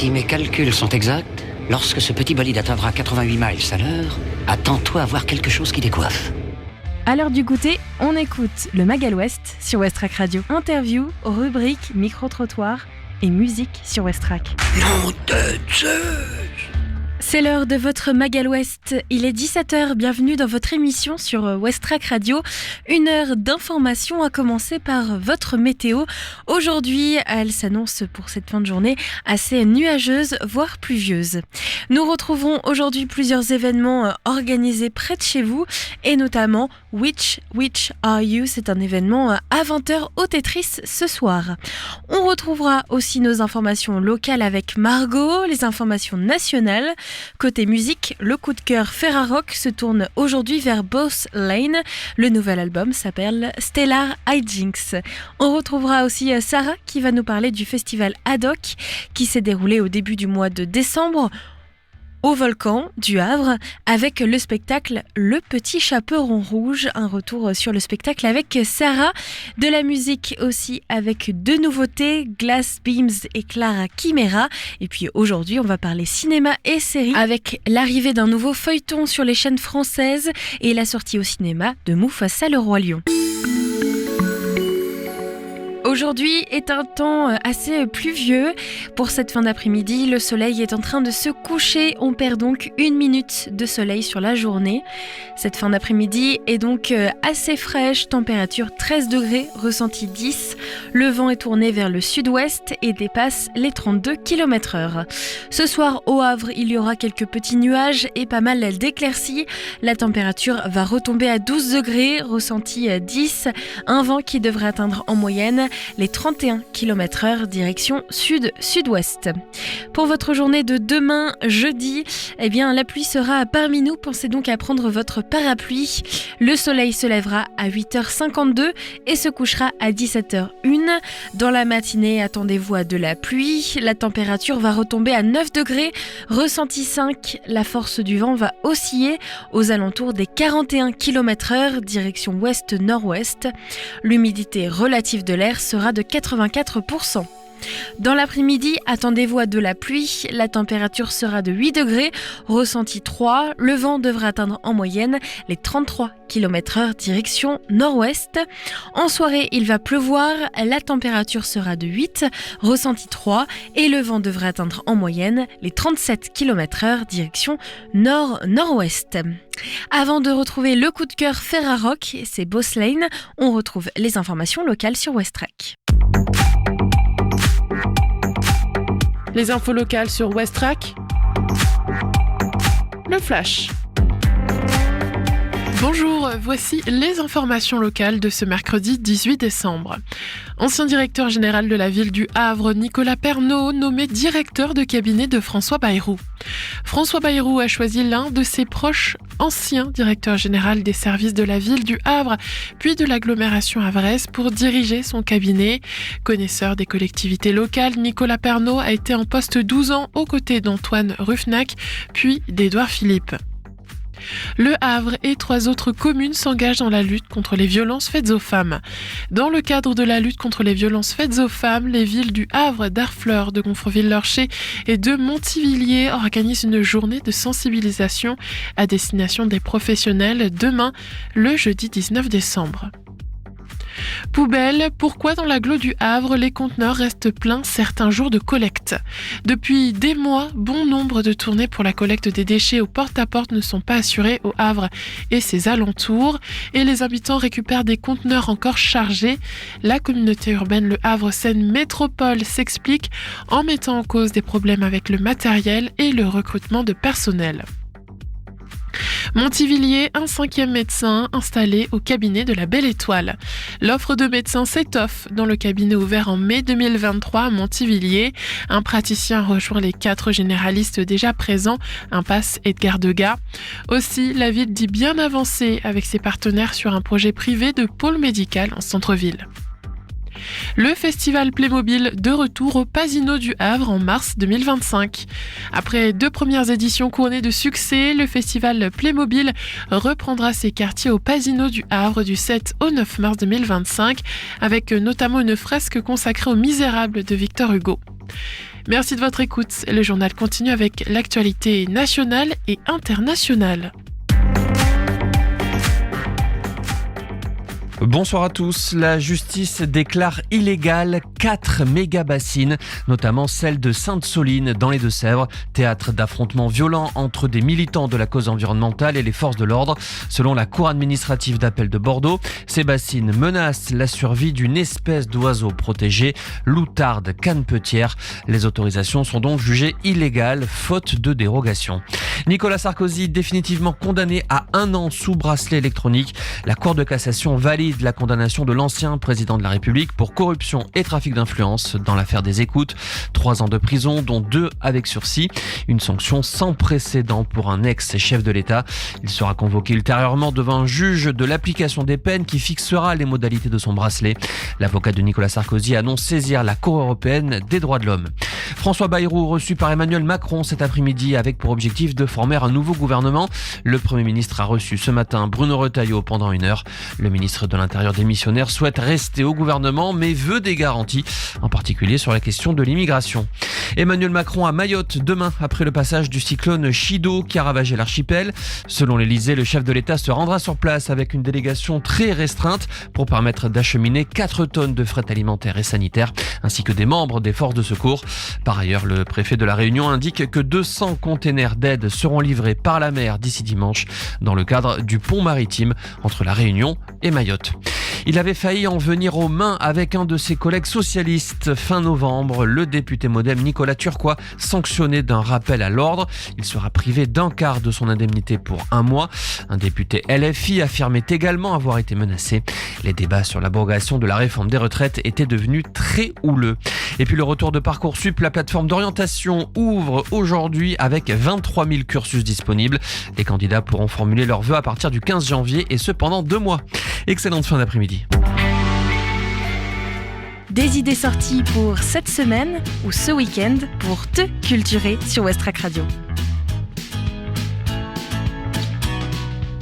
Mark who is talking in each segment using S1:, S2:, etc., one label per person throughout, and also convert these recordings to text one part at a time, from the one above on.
S1: Si mes calculs sont exacts, lorsque ce petit bolide atteindra 88 miles à l'heure, attends-toi à voir quelque chose qui décoiffe.
S2: À l'heure du goûter, on écoute le Magal West sur Westrack Radio. Interview, rubrique, micro-trottoir et musique sur Westrack.
S1: Nom de Zeus!
S2: C'est l'heure de votre Magal West. Il est 17h, bienvenue dans votre émission sur Westrack Radio. Une heure d'information à commencer par votre météo. Aujourd'hui, elle s'annonce pour cette fin de journée assez nuageuse, voire pluvieuse. Nous retrouverons aujourd'hui plusieurs événements organisés près de chez vous et notamment Which Are You? C'est un événement à 20h au Tetris ce soir. On retrouvera aussi nos informations locales avec Margot, les informations nationales. Côté musique, le coup de cœur Ferrarock se tourne aujourd'hui vers Boss Lane. Le nouvel album s'appelle Stellar Hijinks. On retrouvera aussi Sarah qui va nous parler du festival Ad Hoc qui s'est déroulé au début du mois de décembre au Volcan du Havre avec le spectacle Le Petit Chaperon Rouge. Un retour sur le spectacle avec Sarah. De la musique aussi avec deux nouveautés, Glass Beams et Clara Chimera. Et puis aujourd'hui, on va parler cinéma et séries avec l'arrivée d'un nouveau feuilleton sur les chaînes françaises et la sortie au cinéma de Mufasa le Roi Lion. Aujourd'hui est un temps assez pluvieux. Pour cette fin d'après-midi, le soleil est en train de se coucher. On perd donc 1 minute de soleil sur la journée. Cette fin d'après-midi est donc assez fraîche, température 13 degrés, ressenti 10. Le vent est tourné vers le sud-ouest et dépasse les 32 km/h. Ce soir au Havre, il y aura quelques petits nuages et pas mal d'éclaircies. La température va retomber à 12 degrés, ressenti 10. Un vent qui devrait atteindre en moyenne les 31 km/h direction sud-sud-ouest. Pour votre journée de demain, jeudi, la pluie sera parmi nous. Pensez donc à prendre votre parapluie. Le soleil se lèvera à 8h52 et se couchera à 17h01. Dans la matinée, attendez-vous à de la pluie. La température va retomber à 9 degrés, ressenti 5. La force du vent va osciller aux alentours des 41 km/h direction ouest-nord-ouest. L'humidité relative de l'air sera de 84%. Dans l'après-midi, attendez-vous à de la pluie. La température sera de 8 degrés, ressenti 3. Le vent devrait atteindre en moyenne les 33 km/h direction nord-ouest. En soirée, il va pleuvoir. La température sera de 8, ressenti 3. Et le vent devrait atteindre en moyenne les 37 km/h direction nord-nord-ouest. Avant de retrouver le coup de cœur Ferrarock, c'est Boss Lane, on retrouve les informations locales sur Westrack.
S3: Les infos locales sur Westrack. Le Flash. Bonjour, voici les informations locales de ce mercredi 18 décembre. Ancien directeur général de la ville du Havre, Nicolas Pernaut, nommé directeur de cabinet de François Bayrou. François Bayrou a choisi l'un de ses proches anciens directeur général des services de la ville du Havre, puis de l'agglomération havraise pour diriger son cabinet. Connaisseur des collectivités locales, Nicolas Pernaut a été en poste 12 ans aux côtés d'Antoine Ruffnac, puis d'Édouard Philippe. Le Havre et 3 autres communes s'engagent dans la lutte contre les violences faites aux femmes. Dans le cadre de la lutte contre les violences faites aux femmes, les villes du Havre, d'Harfleur, de Gonfreville-Lorcher et de Montivilliers organisent une journée de sensibilisation à destination des professionnels demain, le jeudi 19 décembre. Poubelle, pourquoi dans l'agglo du Havre, les conteneurs restent pleins certains jours de collecte? Depuis des mois, bon nombre de tournées pour la collecte des déchets au porte-à-porte ne sont pas assurées au Havre et ses alentours, et les habitants récupèrent des conteneurs encore chargés. La communauté urbaine Le Havre-Seine Métropole s'explique en mettant en cause des problèmes avec le matériel et le recrutement de personnel. Montivilliers, un 5e médecin installé au cabinet de la Belle Étoile. L'offre de médecins s'étoffe dans le cabinet ouvert en mai 2023 à Montivilliers. Un praticien rejoint les 4 généralistes déjà présents, impasse Edgar Degas. Aussi, la ville dit bien avancer avec ses partenaires sur un projet privé de pôle médical en centre-ville. Le festival Playmobil de retour au Pasino du Havre en mars 2025. Après 2 premières éditions couronnées de succès, le festival Playmobil reprendra ses quartiers au Pasino du Havre du 7 au 9 mars 2025, avec notamment une fresque consacrée aux Misérables de Victor Hugo. Merci de votre écoute. Le journal continue avec l'actualité nationale et internationale.
S4: Bonsoir à tous. La justice déclare illégale 4 méga-bassines, notamment celle de Sainte-Soline dans les Deux-Sèvres, théâtre d'affrontements violents entre des militants de la cause environnementale et les forces de l'ordre. Selon la Cour administrative d'appel de Bordeaux, ces bassines menacent la survie d'une espèce d'oiseau protégé, l'outarde canepetière. Les autorisations sont donc jugées illégales, faute de dérogation. Nicolas Sarkozy, définitivement condamné à 1 an sous bracelet électronique. La Cour de cassation valide la condamnation de l'ancien président de la République pour corruption et trafic d'influence dans l'affaire des écoutes. 3 ans de prison, dont 2 avec sursis. Une sanction sans précédent pour un ex-chef de l'État. Il sera convoqué ultérieurement devant un juge de l'application des peines qui fixera les modalités de son bracelet. L'avocat de Nicolas Sarkozy annonce saisir la Cour européenne des droits de l'homme. François Bayrou, reçu par Emmanuel Macron cet après-midi avec pour objectif de former un nouveau gouvernement. Le Premier ministre a reçu ce matin Bruno Retailleau pendant 1 heure. Le ministre de l'Intérieur démissionnaire souhaite rester au gouvernement mais veut des garanties, en particulier sur la question de l'immigration. Emmanuel Macron à Mayotte demain après le passage du cyclone Chido qui a ravagé l'archipel. Selon l'Elysée, le chef de l'État se rendra sur place avec une délégation très restreinte pour permettre d'acheminer 4 tonnes de fret alimentaire et sanitaire ainsi que des membres des forces de secours. Par ailleurs, le préfet de la Réunion indique que 200 containers d'aide seront livrés par la mer d'ici dimanche dans le cadre du pont maritime entre la Réunion et Mayotte. Il avait failli en venir aux mains avec un de ses collègues socialistes. Fin novembre, le député MoDem Nicolas Turquois, sanctionné d'un rappel à l'ordre. Il sera privé d'1/4 de son indemnité pour 1 mois. Un député LFI affirmait également avoir été menacé. Les débats sur l'abrogation de la réforme des retraites étaient devenus très houleux. Et puis le retour de Parcoursup, la plateforme d'orientation ouvre aujourd'hui avec 23 000 cursus disponibles. Les candidats pourront formuler leurs vœux à partir du 15 janvier et ce pendant 2 mois. Excellente fin d'après-midi.
S2: Des idées sorties pour cette semaine ou ce week-end pour te culturer sur Westrack Radio.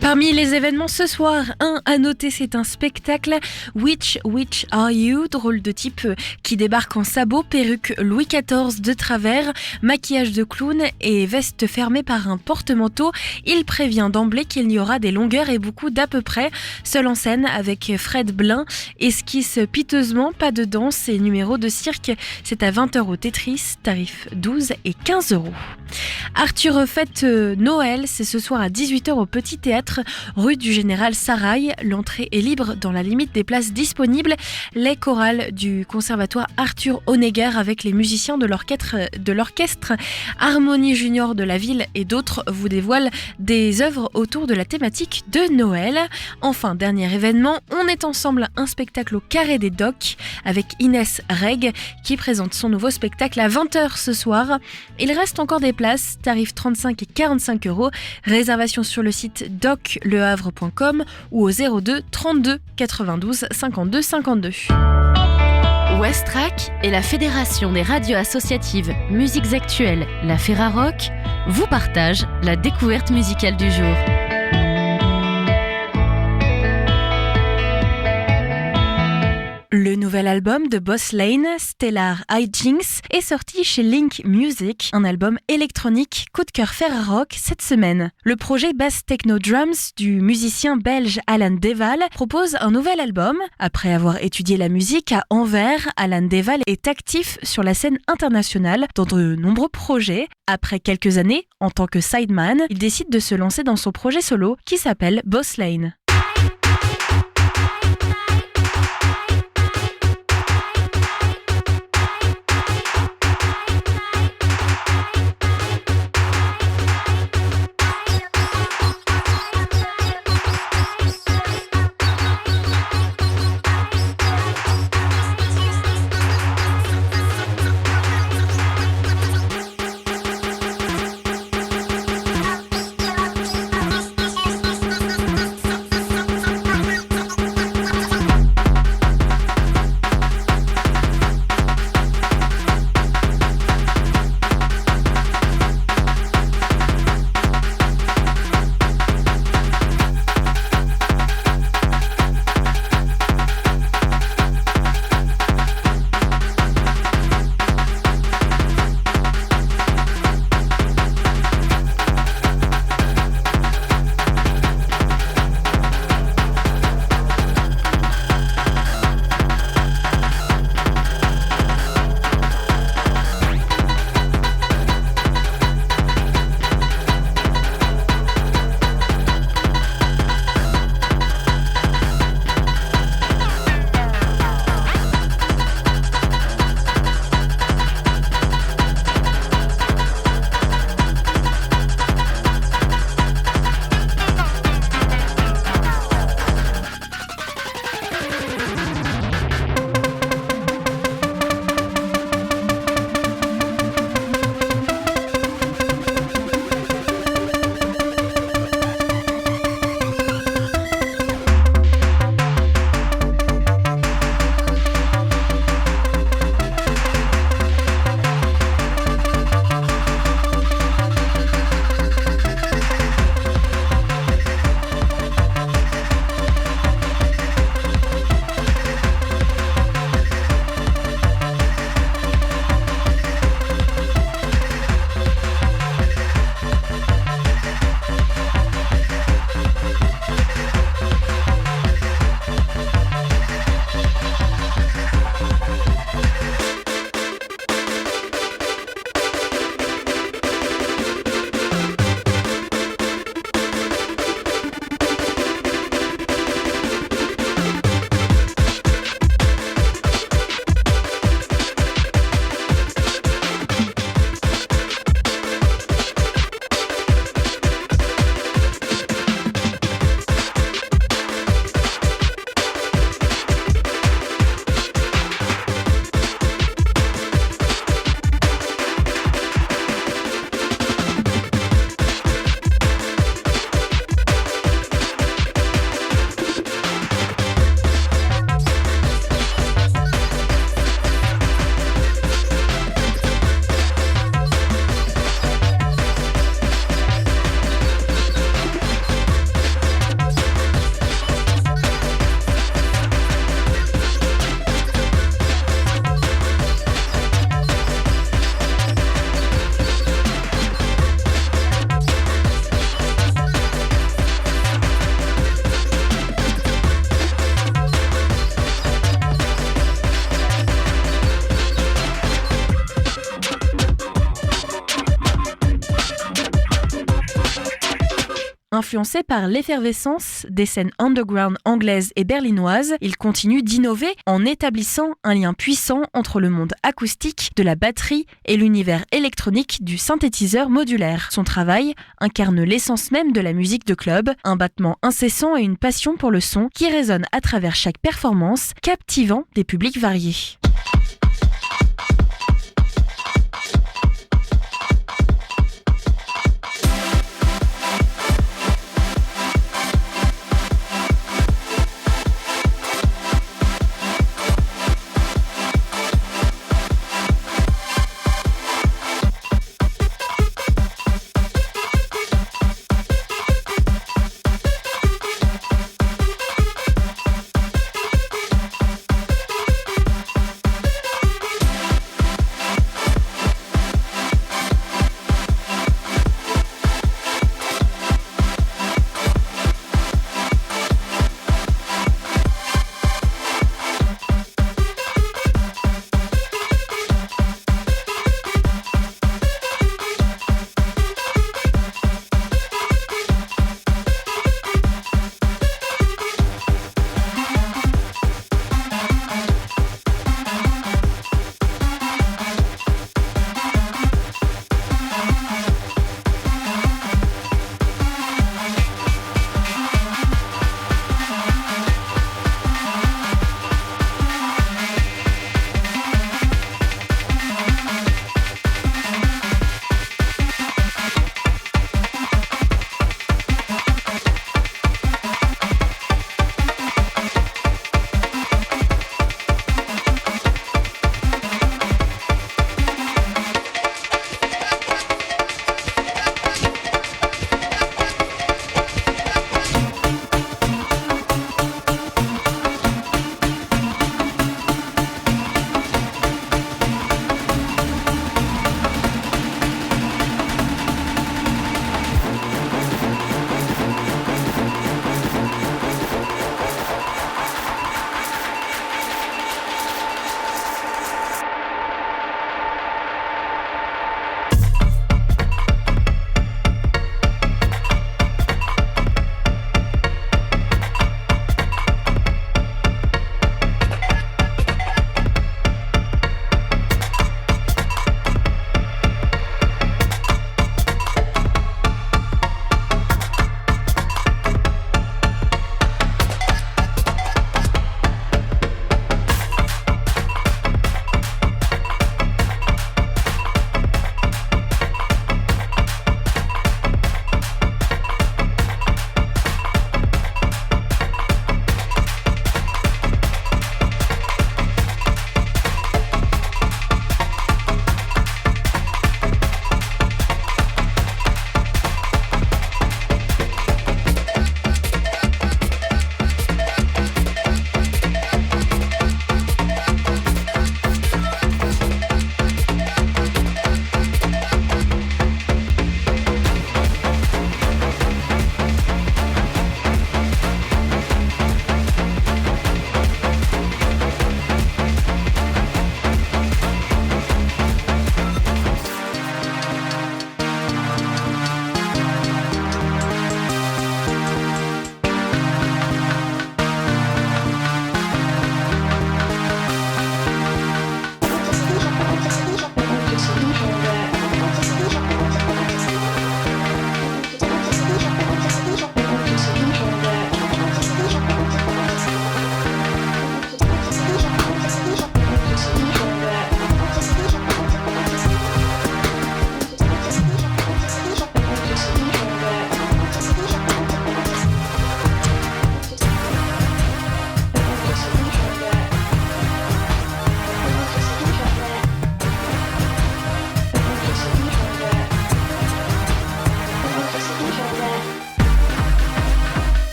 S2: Parmi les événements ce soir, un à noter, c'est un spectacle Which Witch Are You, drôle de type qui débarque en sabots, perruque Louis XIV de travers, maquillage de clown et veste fermée par un porte-manteau. Il prévient d'emblée qu'il y aura des longueurs et beaucoup d'à peu près. Seul en scène avec Fred Blin, esquisse piteusement, pas de danse et numéro de cirque. C'est à 20h au Tetris, tarif 12 et 15 €. Arthur fête Noël, c'est ce soir à 18h au Petit Théâtre, rue du Général Sarail. L'entrée est libre dans la limite des places disponibles. Les chorales du conservatoire Arthur Honegger avec les musiciens de l'orchestre Harmonie Junior de la ville et d'autres vous dévoilent des œuvres autour de la thématique de Noël. Enfin, dernier événement, on est ensemble, un spectacle au Carré des Docks avec Inès Reg qui présente son nouveau spectacle à 20h ce soir. Il reste encore des places, tarifs 35 et 45 €. Réservation sur le site doclehavre.com ou au 02 32 92 52 52.
S5: Westrack et la Fédération des radios associatives Musiques Actuelles, la Ferrarock, vous partagent la découverte musicale du jour.
S2: Le nouvel album de Boss Lane, Stellar Hijinks, est sorti chez Link Music, un album électronique coup de cœur Ferrarock cette semaine. Le projet Bass Techno Drums du musicien belge Alan Deval propose un nouvel album. Après avoir étudié la musique à Anvers, Alan Deval est actif sur la scène internationale dans de nombreux projets. Après quelques années, en tant que sideman, il décide de se lancer dans son projet solo qui s'appelle Boss Lane. Influencé par l'effervescence des scènes underground anglaises et berlinoises, il continue d'innover en établissant un lien puissant entre le monde acoustique de la batterie et l'univers électronique du synthétiseur modulaire. Son travail incarne l'essence même de la musique de club, un battement incessant et une passion pour le son qui résonne à travers chaque performance, captivant des publics variés.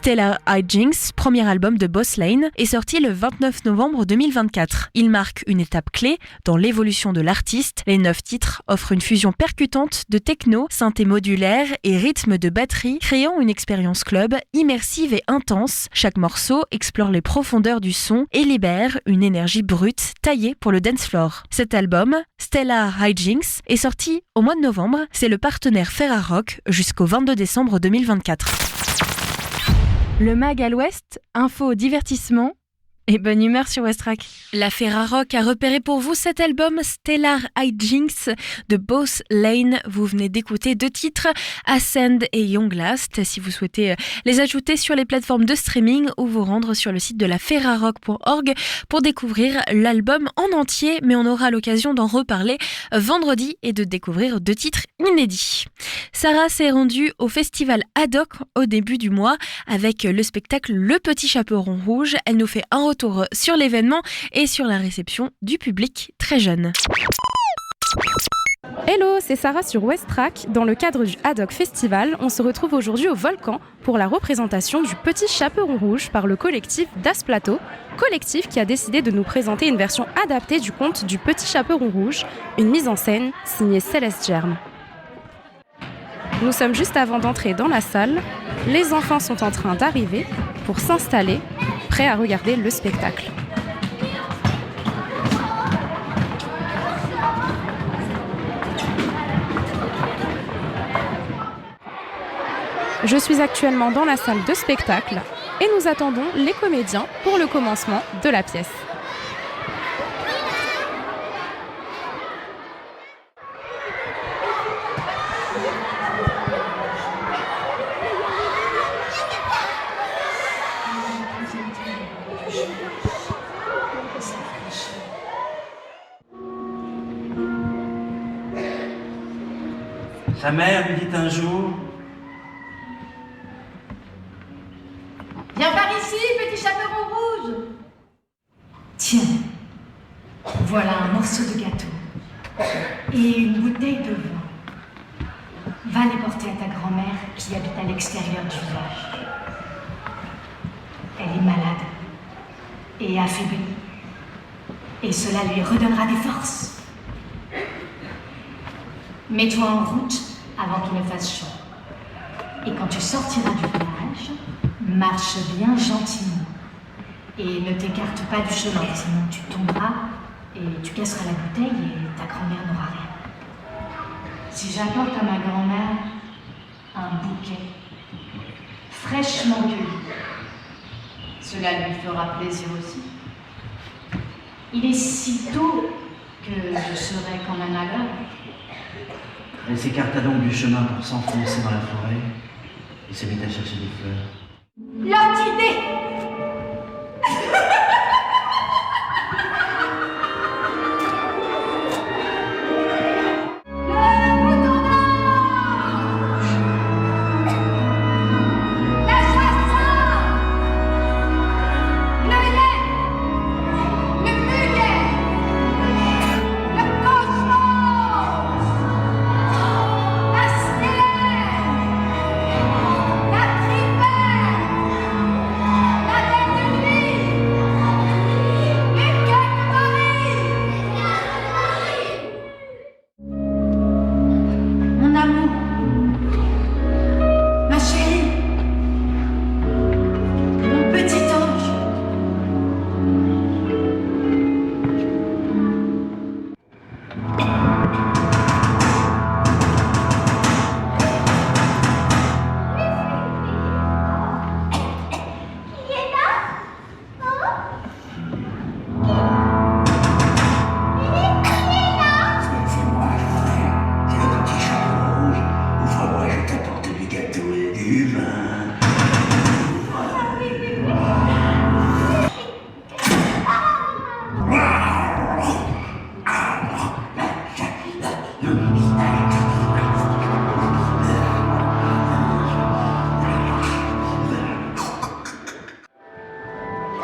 S2: Stellar Hijinks, premier album de Boss Lane, est sorti le 29 novembre 2024. Il marque une étape clé dans l'évolution de l'artiste. Les 9 titres offrent une fusion percutante de techno, synthé modulaire et rythme de batterie, créant une expérience club immersive et intense. Chaque morceau explore les profondeurs du son et libère une énergie brute taillée pour le dance floor. Cet album, Stellar Hijinks, est sorti au mois de novembre. C'est le partenaire Ferrarock jusqu'au 22 décembre 2024. Le Mag à l'Ouest, info, divertissement et bonne humeur sur Westrack. La Ferrarock a repéré pour vous cet album Stellar Hijinks de Boss Lane. Vous venez d'écouter 2 titres, Ascend et Young Last. Si vous souhaitez les ajouter sur les plateformes de streaming ou vous rendre sur le site de la ferrarock.org pour découvrir l'album en entier, mais on aura l'occasion d'en reparler vendredi et de découvrir 2 titres inédits. Sarah s'est rendue au festival Ad Hoc au début du mois avec le spectacle Le Petit Chaperon Rouge. Elle nous fait un retour sur l'événement et sur la réception du public très jeune.
S6: Hello, c'est Sarah sur Westrack. Dans le cadre du Ad Hoc Festival, on se retrouve aujourd'hui au Volcan pour la représentation du Petit Chaperon Rouge par le collectif Das Plateau, collectif qui a décidé de nous présenter une version adaptée du conte du Petit Chaperon Rouge, une mise en scène signée Céleste Germe. Nous sommes juste avant d'entrer dans la salle. Les enfants sont en train d'arriver pour s'installer, prêts à regarder le spectacle. Je suis actuellement dans la salle de spectacle et nous attendons les comédiens pour le commencement de la pièce.
S7: Sa mère lui dit un jour:
S8: viens par ici, petit chaperon rouge.
S9: Tiens, voilà un morceau de gâteau et une bouteille de vin. Va les porter à ta grand-mère qui habite à l'extérieur du village. Elle est malade et affaiblie, et cela lui redonnera des forces. Mets-toi en route avant qu'il ne fasse chaud. Et quand tu sortiras du village, marche bien gentiment. Et ne t'écarte pas du chemin, sinon tu tomberas et tu casseras la bouteille et ta grand-mère n'aura rien. Si j'apporte à ma grand-mère un bouquet fraîchement cueilli, cela lui fera plaisir aussi. Il est si tôt que je serai quand même à l'heure.
S7: Elle s'écarta donc du chemin pour s'enfoncer dans la forêt et se mit à chercher des fleurs.
S9: L'orchidée!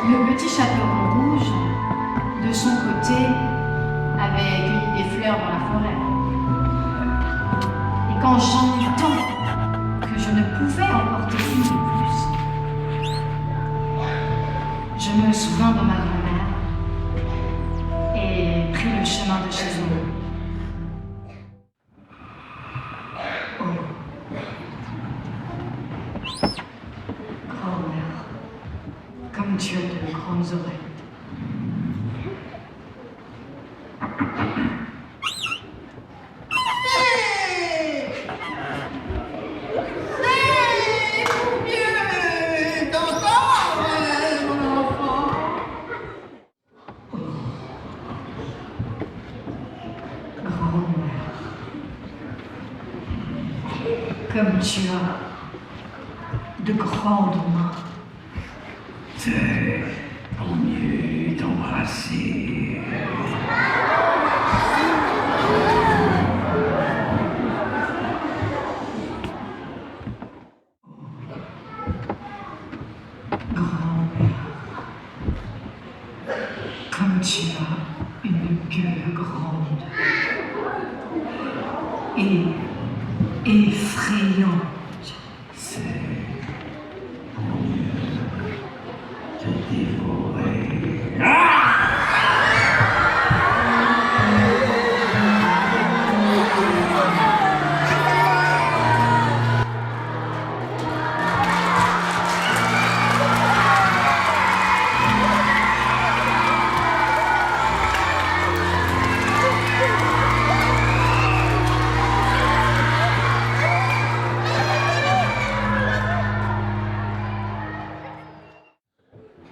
S9: Le petit chaperon rouge, de son côté, avait cueilli des fleurs dans la forêt. Et quand j'en eus tant que je ne pouvais en porter une de plus, Comme tu as de grandes mains.
S7: C'est pour mieux t'embrasser.
S9: Comme tu as une gueule grande et effrayante.
S7: C'est pour mieux te dévorer.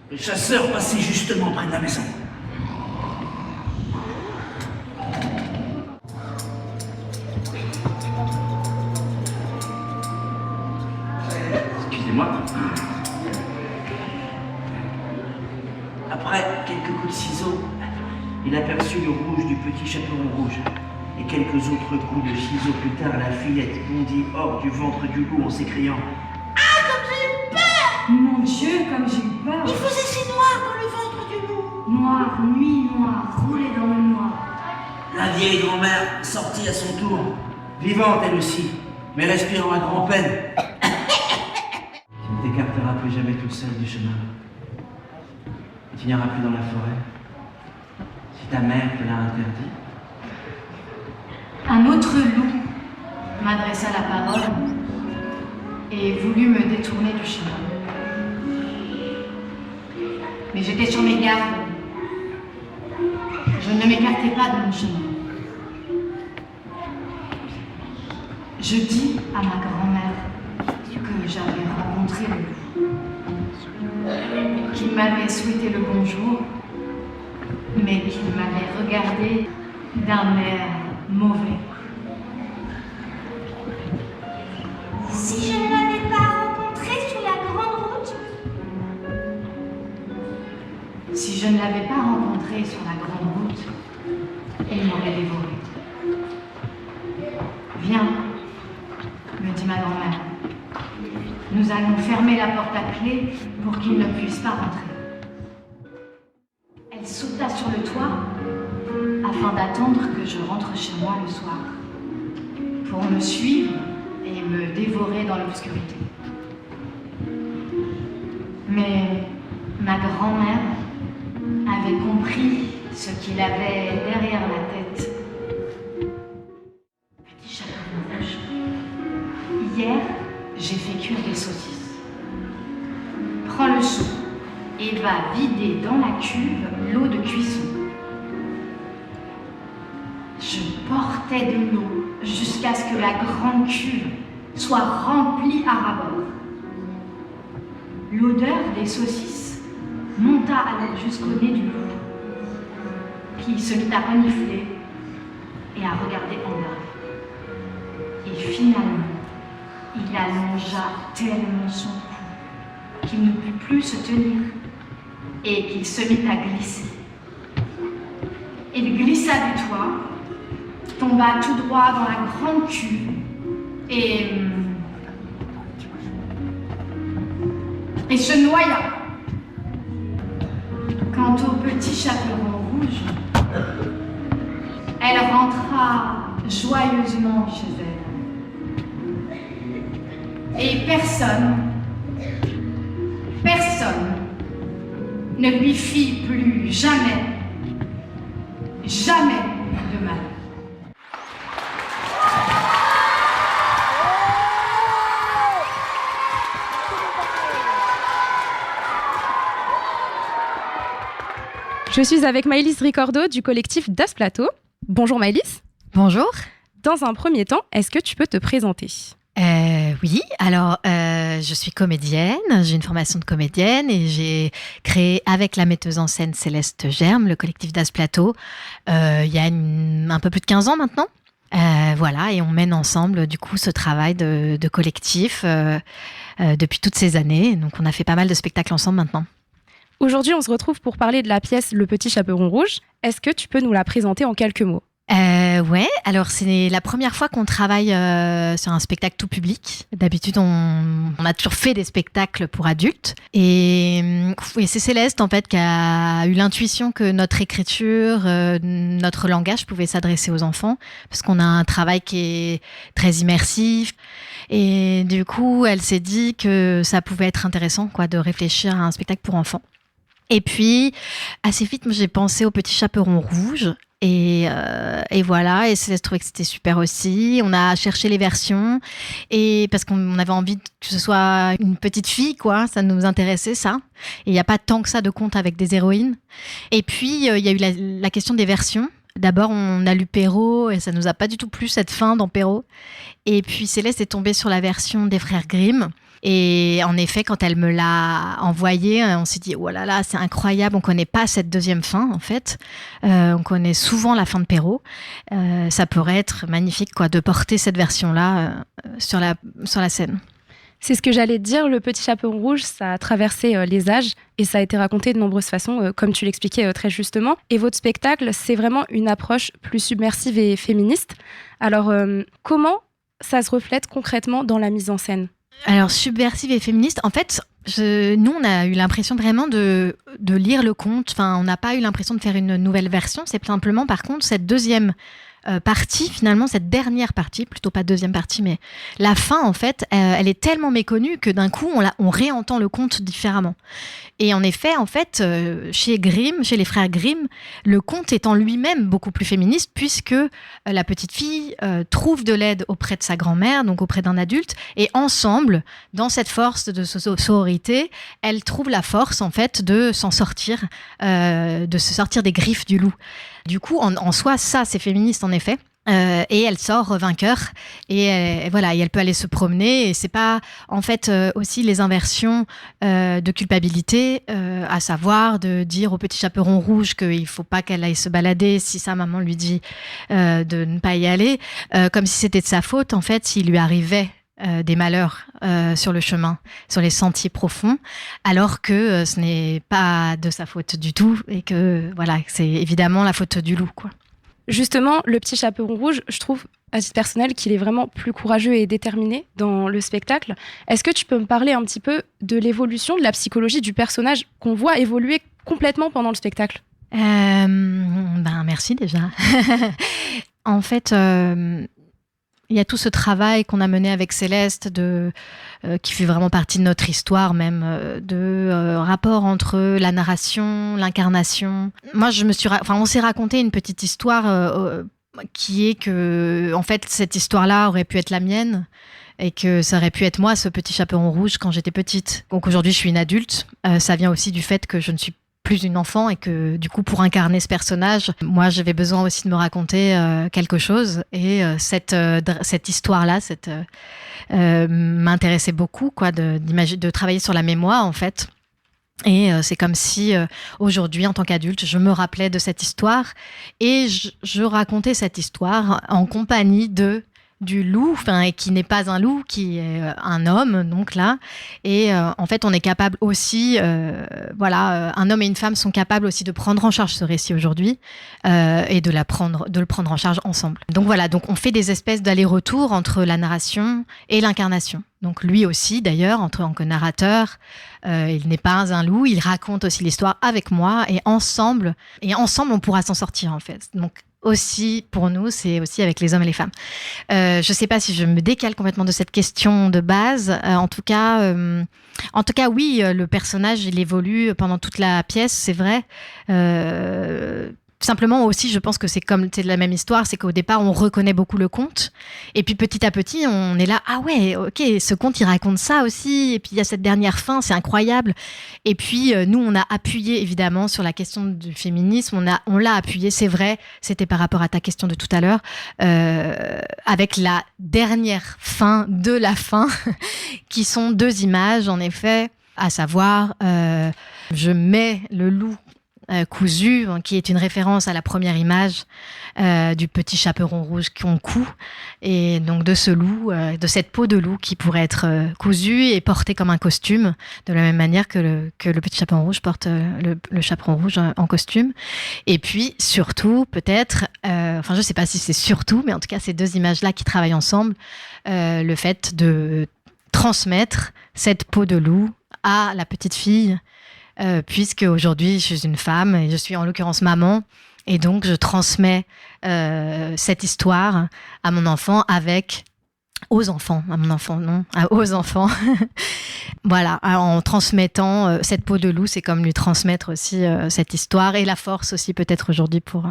S7: Le chasseur passait justement près de la maison. Excusez-moi. Après quelques coups de ciseaux, il aperçut le rouge du petit chaperon rouge. Et quelques autres coups de ciseaux plus tard, la fillette bondit hors du ventre du loup en s'écriant:
S9: Mon Dieu, comme j'ai eu peur.
S8: Il faisait si noir dans le ventre du loup.
S9: Noir, nuit noire, roulé dans le noir.
S7: La vieille grand-mère sortit à son tour, vivante elle aussi, mais respirant à grand-peine. Tu ne t'écarteras plus jamais toute seule du chemin. Et tu n'iras plus dans la forêt, si ta mère te l'a interdit.
S9: Un autre loup m'adressa la parole et voulut me détourner du chemin. Mais j'étais sur mes gardes. Je ne m'écartais pas de mon chemin. Je dis à ma grand-mère que j'avais rencontré le loup, qu'il m'avait souhaité le bonjour, mais qu'il m'avait regardé d'un air mauvais.
S8: Si je ne l'avais pas rencontré sur la grande route,
S9: Si je ne l'avais pas rencontré sur la grande route, il m'aurait dévoré. Viens, me dit ma grand-mère. Nous allons fermer la porte à clé pour qu'il ne puisse pas rentrer. Elle sauta sur le toit afin d'attendre que je rentre chez moi le soir, pour me suivre et me dévorer dans l'obscurité. Mais ma grand-mère avait compris ce qu'il avait derrière la tête. Petit chaperon rouge. Hier, j'ai fait cuire des saucisses. Prends le seau et va vider dans la cuve l'eau de cuisson. Je portais de l'eau jusqu'à ce que la grande cuve soit remplie à ras-bord. L'odeur des saucisses monta alors jusqu'au nez du loup, qui se mit à renifler et à regarder en bas. Et finalement, il allongea tellement son cou qu'il ne put plus se tenir et qu'il se mit à glisser. Il glissa du toit, tomba tout droit dans la grande cuve et se noya. Quant au petit chaperon rouge, elle rentra joyeusement chez elle. Et personne ne lui fit plus jamais de mal.
S6: Je suis avec Maëlys Ricordo du collectif Das Plateau. Bonjour Maëlys.
S10: Bonjour.
S6: Dans un premier temps, est-ce que tu peux te présenter ?
S10: Oui, alors je suis comédienne, j'ai une formation de comédienne et j'ai créé avec la metteuse en scène Céleste Germe le collectif Das Plateau il y a un peu plus de 15 ans maintenant. Voilà, et on mène ensemble du coup ce travail de collectif depuis toutes ces années. Donc on a fait pas mal de spectacles ensemble maintenant.
S6: Aujourd'hui, on se retrouve pour parler de la pièce Le Petit Chaperon Rouge. Est-ce que tu peux nous la présenter en quelques mots ?
S10: Ouais, alors c'est la première fois qu'on travaille sur un spectacle tout public. D'habitude, on a toujours fait des spectacles pour adultes. Et c'est Céleste, en fait, qui a eu l'intuition que notre écriture, notre langage pouvait s'adresser aux enfants, parce qu'on a un travail qui est très immersif. Et du coup, elle s'est dit que ça pouvait être intéressant, quoi, de réfléchir à un spectacle pour enfants. Et puis, assez vite, moi, j'ai pensé au Petit Chaperon Rouge. Et voilà, et Céleste trouvait que c'était super aussi. On a cherché les versions, et parce qu'on avait envie que ce soit une petite fille, quoi, ça nous intéressait, ça. Et il n'y a pas tant que ça de contes avec des héroïnes. Et puis, il y a eu la question des versions. D'abord, on a lu Perrault, et ça nous a pas du tout plu, cette fin dans Perrault. Et puis, Céleste est tombée sur la version des frères Grimm. Et en effet, quand elle me l'a envoyé, on s'est dit, oh là là, c'est incroyable, on connaît pas cette deuxième fin, en fait. On connaît souvent la fin de Perrault. Ça pourrait être magnifique, quoi, de porter cette version-là sur la scène.
S6: C'est ce que j'allais te dire, Le Petit Chaperon Rouge, ça a traversé les âges et ça a été raconté de nombreuses façons, comme tu l'expliquais très justement. Et votre spectacle, c'est vraiment une approche plus submersive et féministe. Alors, comment ça se reflète concrètement dans la mise en scène ?
S10: Alors, subversive et féministe, en fait, nous, on a eu l'impression vraiment de lire le conte. Enfin, on n'a pas eu l'impression de faire une nouvelle version. C'est simplement, par contre, cette deuxième partie, finalement, cette dernière partie, plutôt pas deuxième partie, mais la fin, en fait, elle est tellement méconnue que d'un coup, on réentend le conte différemment. Et en effet, chez les frères Grimm, le conte est en lui-même beaucoup plus féministe, puisque la petite fille trouve de l'aide auprès de sa grand-mère, donc auprès d'un adulte, et ensemble, dans cette force de sororité, elle trouve la force, en fait, de s'en sortir, de se sortir des griffes du loup. Du coup, en soi, ça, c'est féministe, en effet. Et elle sort vainqueur et voilà, et elle peut aller se promener, et c'est pas en fait aussi les inversions de culpabilité, à savoir de dire au Petit Chaperon Rouge qu'il faut pas qu'elle aille se balader si sa maman lui dit de ne pas y aller, comme si c'était de sa faute, en fait, s'il lui arrivait des malheurs sur le chemin, sur les sentiers profonds, alors que ce n'est pas de sa faute du tout, et que voilà, c'est évidemment la faute du loup, quoi.
S6: Justement, Le Petit Chaperon Rouge, je trouve, à titre personnel, qu'il est vraiment plus courageux et déterminé dans le spectacle. Est-ce que tu peux me parler un petit peu de l'évolution de la psychologie du personnage qu'on voit évoluer complètement pendant le spectacle ?
S10: Merci déjà. En fait, il y a tout ce travail qu'on a mené avec Céleste, qui fait vraiment partie de notre histoire même, de rapport entre la narration, l'incarnation. Moi, on s'est raconté une petite histoire qui est que, en fait, cette histoire-là aurait pu être la mienne, et que ça aurait pu être moi, ce Petit Chaperon Rouge, quand j'étais petite. Donc aujourd'hui, je suis une adulte. Ça vient aussi du fait que je ne suis plus une enfant, et que du coup, pour incarner ce personnage, moi, j'avais besoin aussi de me raconter quelque chose, et cette histoire-là, m'intéressait beaucoup, quoi, de travailler sur la mémoire, en fait. Et c'est comme si aujourd'hui, en tant qu'adulte, je me rappelais de cette histoire, et je racontais cette histoire en compagnie du loup, et qui n'est pas un loup, qui est un homme, donc là. Et en fait, on est capable aussi, un homme et une femme sont capables aussi de prendre en charge ce récit aujourd'hui, et de le prendre en charge ensemble. Donc voilà, donc on fait des espèces d'aller-retour entre la narration et l'incarnation. Donc lui aussi, d'ailleurs, en tant que narrateur, il n'est pas un loup, il raconte aussi l'histoire avec moi, et ensemble, on pourra s'en sortir, en fait. Donc aussi, pour nous, c'est aussi avec les hommes et les femmes. Je ne sais pas si je me décale complètement de cette question de base. En tout cas, oui, le personnage, il évolue pendant toute la pièce, c'est vrai. Simplement aussi, je pense que c'est la même histoire, c'est qu'au départ, on reconnaît beaucoup le conte, et puis petit à petit, on est là, ah ouais, ok, ce conte, il raconte ça aussi, et puis il y a cette dernière fin, c'est incroyable. Et puis, nous, on a appuyé, évidemment, sur la question du féminisme, on l'a appuyé, c'est vrai, c'était par rapport à ta question de tout à l'heure, avec la dernière fin de la fin, qui sont 2 images, en effet, à savoir, je mets le loup cousu, qui est une référence à la première image du petit chaperon rouge qu'on coud, et donc de ce loup, de cette peau de loup qui pourrait être cousue et portée comme un costume, de la même manière que le petit chaperon rouge porte le chaperon rouge en costume. Et puis surtout, peut-être, je ne sais pas si c'est surtout, mais en tout cas ces deux images-là qui travaillent ensemble, le fait de transmettre cette peau de loup à la petite fille, puisque aujourd'hui je suis une femme et je suis en l'occurrence maman, et donc je transmets cette histoire à mon enfant aux enfants. Voilà, en transmettant cette peau de loup, c'est comme lui transmettre aussi cette histoire et la force aussi peut-être aujourd'hui pour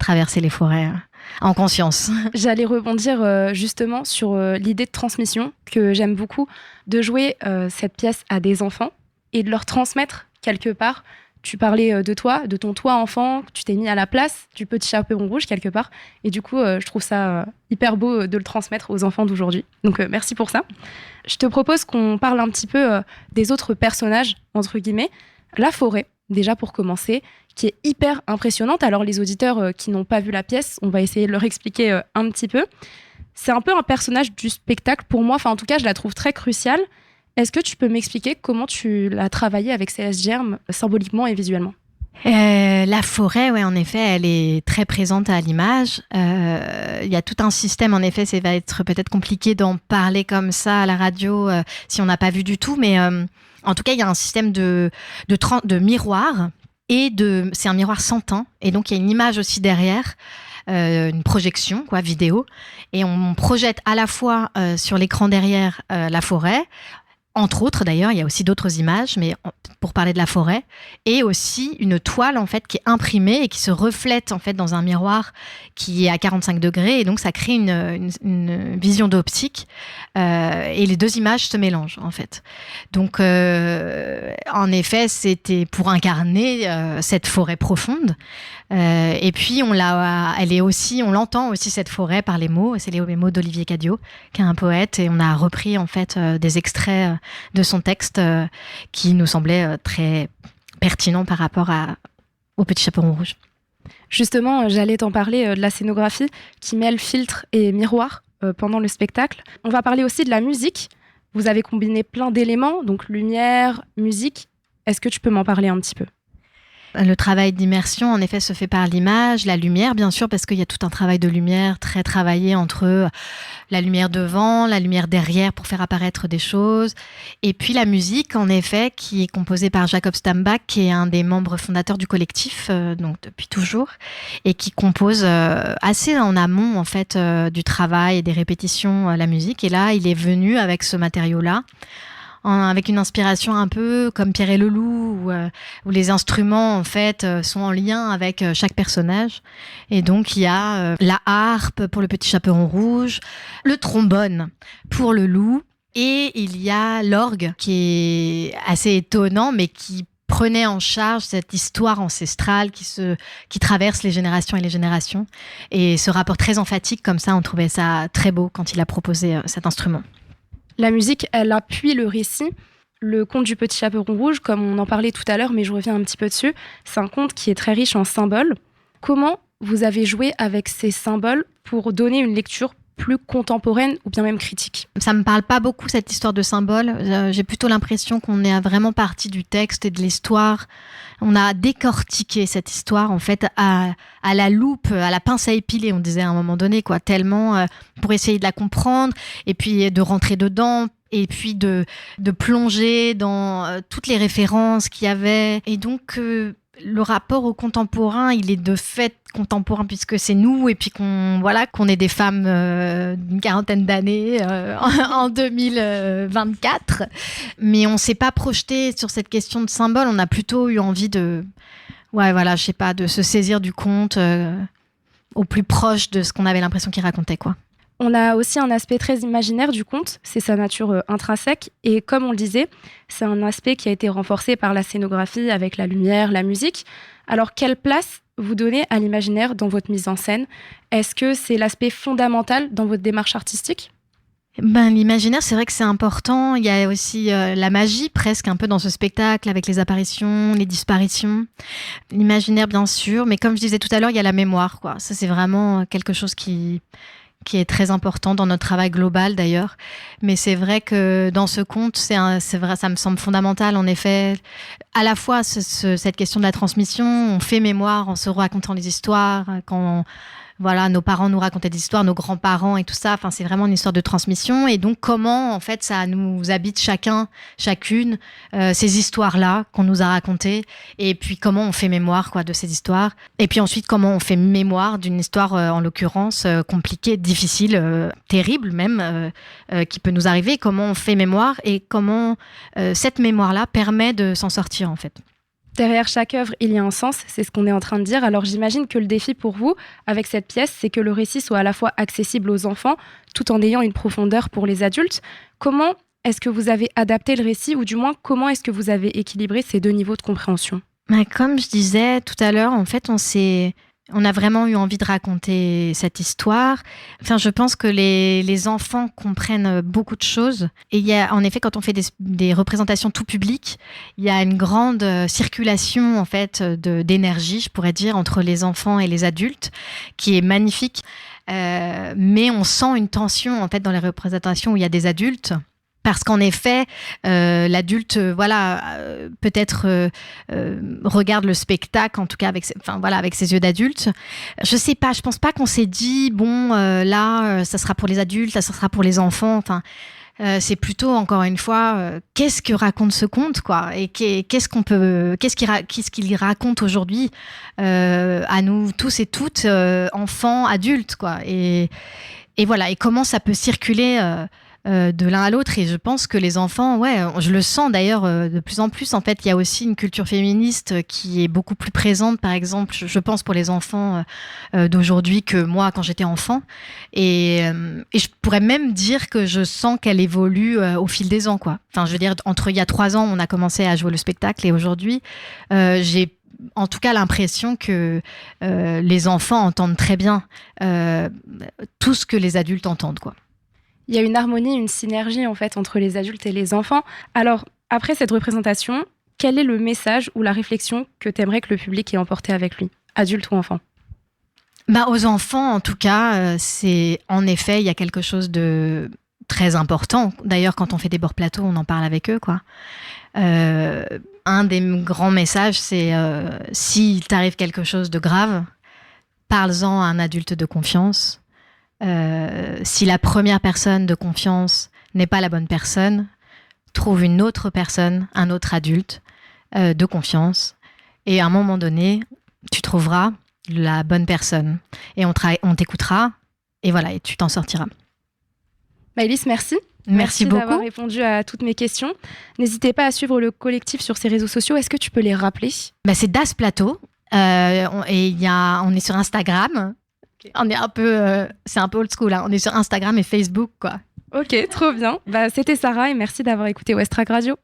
S10: traverser les forêts en conscience.
S6: J'allais rebondir justement sur l'idée de transmission que j'aime beaucoup, de jouer cette pièce à des enfants et de leur transmettre quelque part. Tu parlais de toi, de ton toi enfant, tu t'es mis à la place du petit chaperon rouge quelque part. Et du coup, je trouve ça hyper beau de le transmettre aux enfants d'aujourd'hui. Donc, merci pour ça. Je te propose qu'on parle un petit peu des autres personnages, entre guillemets. La forêt, déjà pour commencer, qui est hyper impressionnante. Alors, les auditeurs qui n'ont pas vu la pièce, on va essayer de leur expliquer un petit peu. C'est un peu un personnage du spectacle pour moi. Enfin, en tout cas, je la trouve très cruciale. Est-ce que tu peux m'expliquer comment tu l'as travaillé avec Céleste Germe, symboliquement et visuellement ?
S10: La forêt, ouais, en effet, elle est très présente à l'image. Il y a tout un système, en effet, ça va être peut-être compliqué d'en parler comme ça à la radio si on n'a pas vu du tout, mais en tout cas, il y a un système de miroir, c'est un miroir sans teint, et donc il y a une image aussi derrière. Une projection vidéo, et on projette à la fois sur l'écran derrière la forêt, entre autres d'ailleurs, il y a aussi d'autres images, mais pour parler de la forêt, et aussi une toile en fait qui est imprimée et qui se reflète en fait dans un miroir qui est à 45 degrés, et donc ça crée une vision d'optique, et les deux images se mélangent en fait. Donc en effet, c'était pour incarner cette forêt profonde. Et puis on l'entend aussi cette forêt par les mots. C'est les mots d'Olivier Cadiot, qui est un poète, et on a repris en fait des extraits de son texte qui nous semblaient très pertinents par rapport au petit chaperon rouge.
S6: Justement, j'allais t'en parler de la scénographie qui mêle filtre et miroir pendant le spectacle. On va parler aussi de la musique. Vous avez combiné plein d'éléments, donc lumière, musique. Est-ce que tu peux m'en parler un petit peu ?
S10: Le travail d'immersion, en effet, se fait par l'image, la lumière, bien sûr, parce qu'il y a tout un travail de lumière très travaillé entre la lumière devant, la lumière derrière pour faire apparaître des choses. Et puis la musique, en effet, qui est composée par Jacob Stambach, qui est un des membres fondateurs du collectif, donc depuis toujours, et qui compose assez en amont, en fait, du travail et des répétitions, la musique. Et là, il est venu avec ce matériau-là, avec une inspiration un peu comme Pierre et le Loup, où les instruments en fait sont en lien avec chaque personnage. Et donc il y a la harpe pour le petit chaperon rouge, le trombone pour le loup, et il y a l'orgue qui est assez étonnant, mais qui prenait en charge cette histoire ancestrale qui traverse les générations et les générations. Et ce rapport très emphatique comme ça, on trouvait ça très beau quand il a proposé cet instrument.
S6: La musique, elle appuie le récit. Le conte du petit chaperon rouge, comme on en parlait tout à l'heure, mais je reviens un petit peu dessus, c'est un conte qui est très riche en symboles. Comment vous avez joué avec ces symboles pour donner une lecture plus contemporaine ou bien même critique ?
S10: Ça me parle pas beaucoup, cette histoire de symboles. J'ai plutôt l'impression qu'on est vraiment parti du texte et de l'histoire. On a décortiqué cette histoire en fait à la loupe, à la pince à épiler, on disait à un moment donné, tellement pour essayer de la comprendre et puis de rentrer dedans. Et puis de plonger dans toutes les références qu'il y avait. Et donc, le rapport au contemporain, il est de fait contemporain puisque c'est nous, et puis qu'on est des femmes d'une quarantaine d'années en 2024. Mais on ne s'est pas projeté sur cette question de symbole. On a plutôt eu envie de se saisir du conte au plus proche de ce qu'on avait l'impression qu'il racontait, quoi.
S6: On a aussi un aspect très imaginaire du conte, c'est sa nature intrinsèque. Et comme on le disait, c'est un aspect qui a été renforcé par la scénographie avec la lumière, la musique. Alors, quelle place vous donnez à l'imaginaire dans votre mise en scène ? Est-ce que c'est l'aspect fondamental dans votre démarche artistique ?
S10: L'imaginaire, c'est vrai que c'est important. Il y a aussi la magie presque un peu dans ce spectacle avec les apparitions, les disparitions. L'imaginaire, bien sûr, mais comme je disais tout à l'heure, il y a la mémoire, quoi. Ça, c'est vraiment quelque chose qui est très important dans notre travail global d'ailleurs. Mais c'est vrai que dans ce conte, c'est vrai, ça me semble fondamental en effet. À la fois cette question de la transmission, on fait mémoire en se racontant les histoires, quand nos parents nous racontaient des histoires, nos grands-parents et tout ça. Enfin, c'est vraiment une histoire de transmission. Et donc, comment, en fait, ça nous habite chacune, ces histoires-là qu'on nous a racontées. Et puis, comment on fait mémoire, de ces histoires. Et puis ensuite, comment on fait mémoire d'une histoire, en l'occurrence, compliquée, difficile, terrible même, qui peut nous arriver. Comment on fait mémoire et comment cette mémoire-là permet de s'en sortir, en fait.
S6: Derrière chaque œuvre, il y a un sens, c'est ce qu'on est en train de dire. Alors j'imagine que le défi pour vous, avec cette pièce, c'est que le récit soit à la fois accessible aux enfants, tout en ayant une profondeur pour les adultes. Comment est-ce que vous avez adapté le récit, ou du moins, comment est-ce que vous avez équilibré ces deux niveaux de compréhension ?
S10: Comme je disais tout à l'heure, en fait, on a vraiment eu envie de raconter cette histoire. Enfin, je pense que les enfants comprennent beaucoup de choses. Et il y a, en effet, quand on fait des représentations tout public, il y a une grande circulation, en fait, d'énergie, je pourrais dire, entre les enfants et les adultes, qui est magnifique. Mais on sent une tension, en fait, dans les représentations où il y a des adultes. Parce qu'en effet, l'adulte, peut-être regarde le spectacle, en tout cas avec ses yeux d'adulte. Je sais pas, je pense pas qu'on s'est dit ça sera pour les adultes, là, ça sera pour les enfants. Enfin, c'est plutôt encore une fois, qu'est-ce que raconte ce conte, quoi, et qu'est-ce qu'il raconte aujourd'hui à nous tous et toutes, enfants, adultes, quoi, et voilà, et comment ça peut circuler. De l'un à l'autre, et je pense que les enfants, je le sens d'ailleurs de plus en plus. En fait, il y a aussi une culture féministe qui est beaucoup plus présente, par exemple, je pense pour les enfants d'aujourd'hui que moi quand j'étais enfant, et je pourrais même dire que je sens qu'elle évolue au fil des ans, quoi. Enfin, je veux dire, entre il y a 3 ans, on a commencé à jouer le spectacle, et aujourd'hui, j'ai en tout cas l'impression que les enfants entendent très bien tout ce que les adultes entendent, quoi.
S6: Il y a une harmonie, une synergie en fait entre les adultes et les enfants. Alors, après cette représentation, quel est le message ou la réflexion que tu aimerais que le public ait emporté avec lui, adulte ou enfant ?
S10: Aux enfants, en tout cas, c'est en effet, il y a quelque chose de très important. D'ailleurs, quand on fait des bords plateaux, on en parle avec eux, quoi. Un des grands messages, c'est s'il t'arrive quelque chose de grave, parle-en à un adulte de confiance. Si la première personne de confiance n'est pas la bonne personne, trouve une autre personne, un autre adulte de confiance, et à un moment donné, tu trouveras la bonne personne, et on t'écoutera, et voilà, et tu t'en sortiras.
S6: Maëlys, merci.
S10: Merci beaucoup
S6: d'avoir répondu à toutes mes questions. N'hésitez pas à suivre le collectif sur ses réseaux sociaux. Est-ce que tu peux les rappeler ?
S10: C'est Das Plateau, et on est sur Instagram. On est c'est un peu old school, hein. On est sur Instagram et Facebook, quoi.
S6: Ok, trop bien. C'était Sarah, et merci d'avoir écouté Westrack Radio.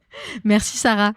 S10: Merci Sarah.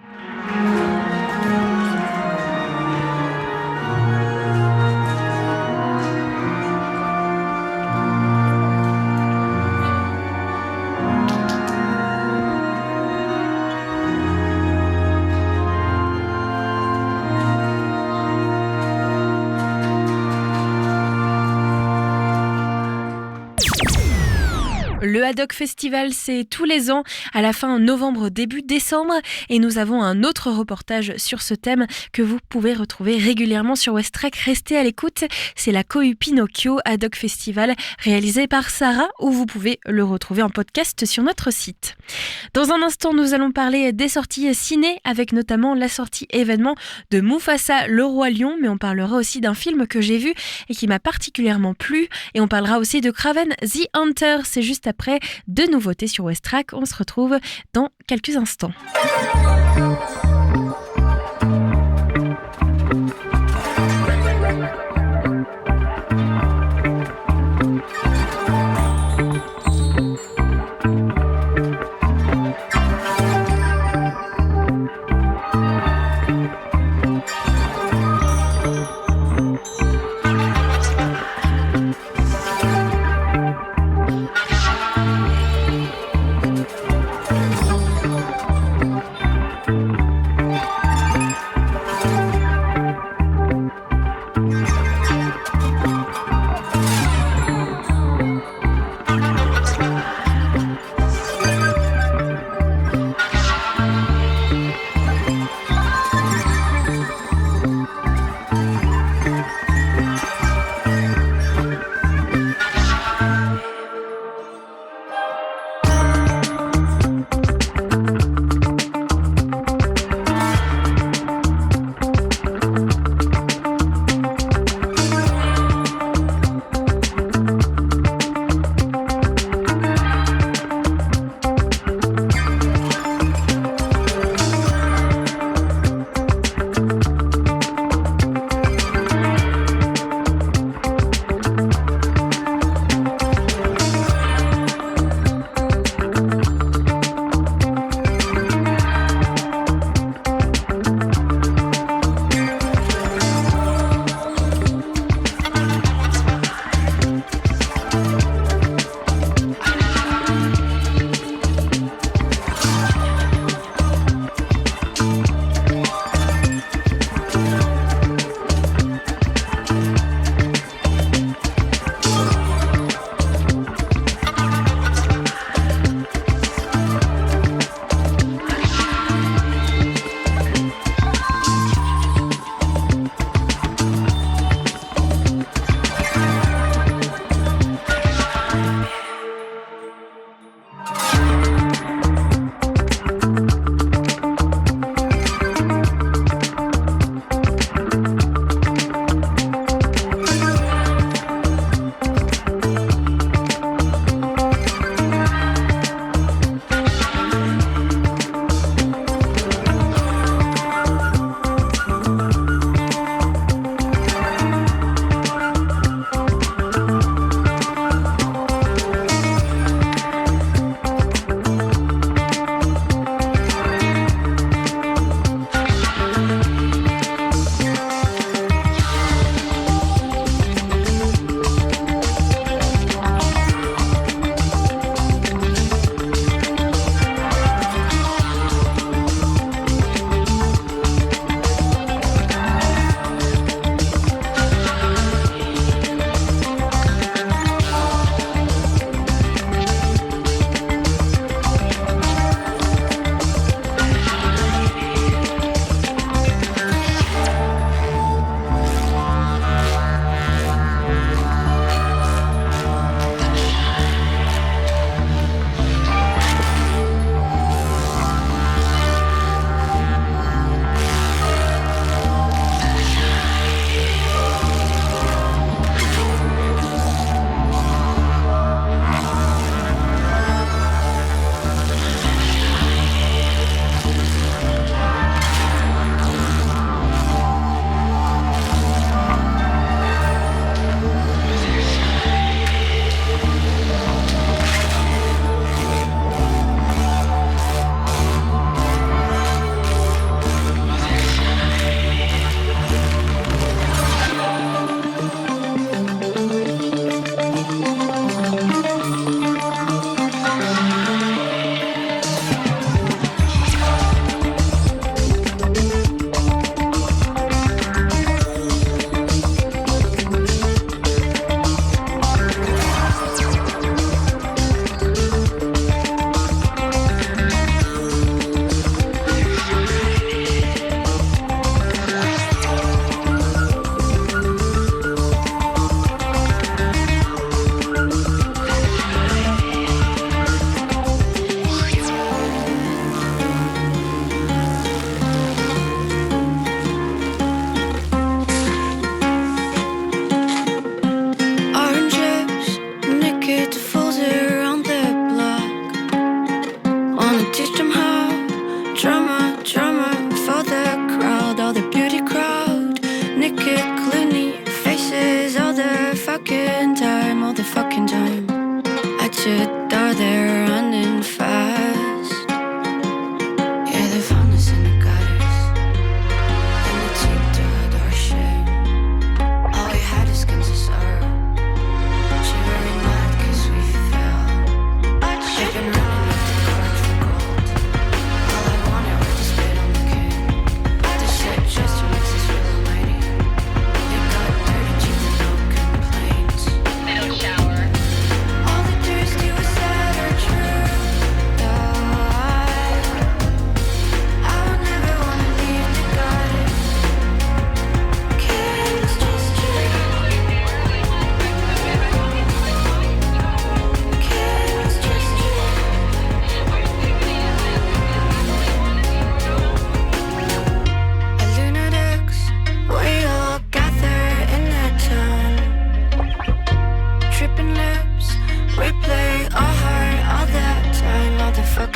S2: Le Haddock Festival, c'est tous les ans, à la fin novembre, début décembre, et nous avons un autre reportage sur ce thème que vous pouvez retrouver régulièrement sur Westrack. Restez à l'écoute, c'est la Cohue Pinocchio Haddock Festival, réalisé par Sarah, où vous pouvez le retrouver en podcast sur notre site. Dans un instant, nous allons parler des sorties ciné, avec notamment la sortie événement de Mufasa, le Roi Lion, mais on parlera aussi d'un film que j'ai vu et qui m'a particulièrement plu, et on parlera aussi de Kraven the Hunter, c'est juste après 2 nouveautés sur Westrack. On se retrouve dans quelques instants.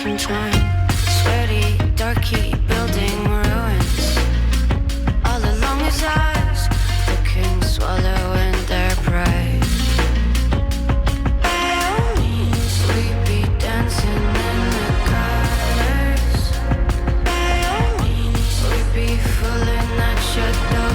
S11: in time. Sweaty, darky, building ruins. All along his eyes, the king swallowing their pride. By all means, sleepy dancing in the gutters. By all means, sleepy fooling at your doors.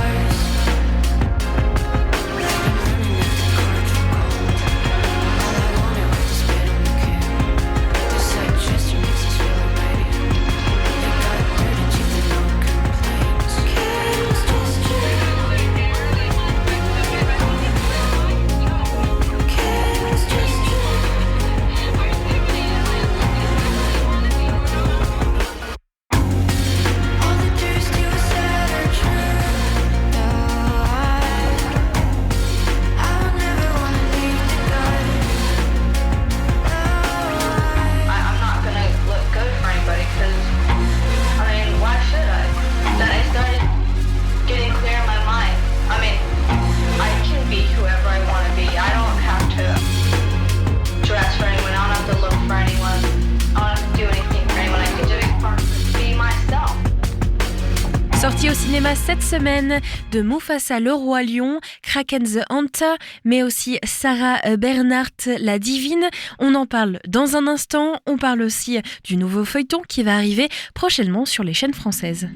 S2: Sorti au cinéma cette semaine de Mufasa le Roi Lion, Kraken the Hunter, mais aussi Sarah Bernhardt la Divine. On en parle dans un instant. On parle aussi du nouveau feuilleton qui va arriver prochainement sur les chaînes françaises.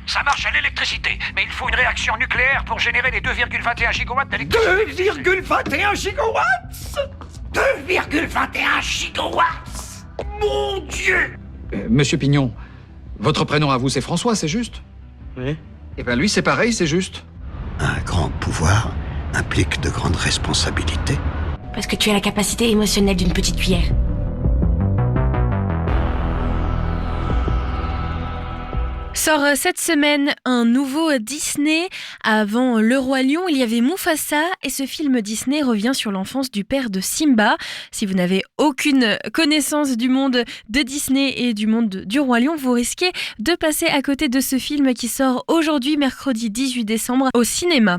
S12: Ça marche à l'électricité, mais il faut une réaction nucléaire pour générer les 2,21 gigawatts d'électricité.
S13: 2,21 gigawatts 2,21 gigawatts Mon Dieu!
S14: Monsieur Pignon, votre prénom à vous c'est François, c'est juste?
S7: Oui.
S14: Eh ben lui c'est pareil, c'est juste.
S15: Un grand pouvoir implique de grandes responsabilités.
S16: Parce que tu as la capacité émotionnelle d'une petite cuillère.
S2: Sort cette semaine un nouveau Disney. Avant Le Roi Lion, il y avait Mufasa et ce film Disney revient sur l'enfance du père de Simba. Si vous n'avez aucune connaissance du monde de Disney et du monde du Roi Lion, vous risquez de passer à côté de ce film qui sort aujourd'hui, mercredi 18 décembre, au cinéma.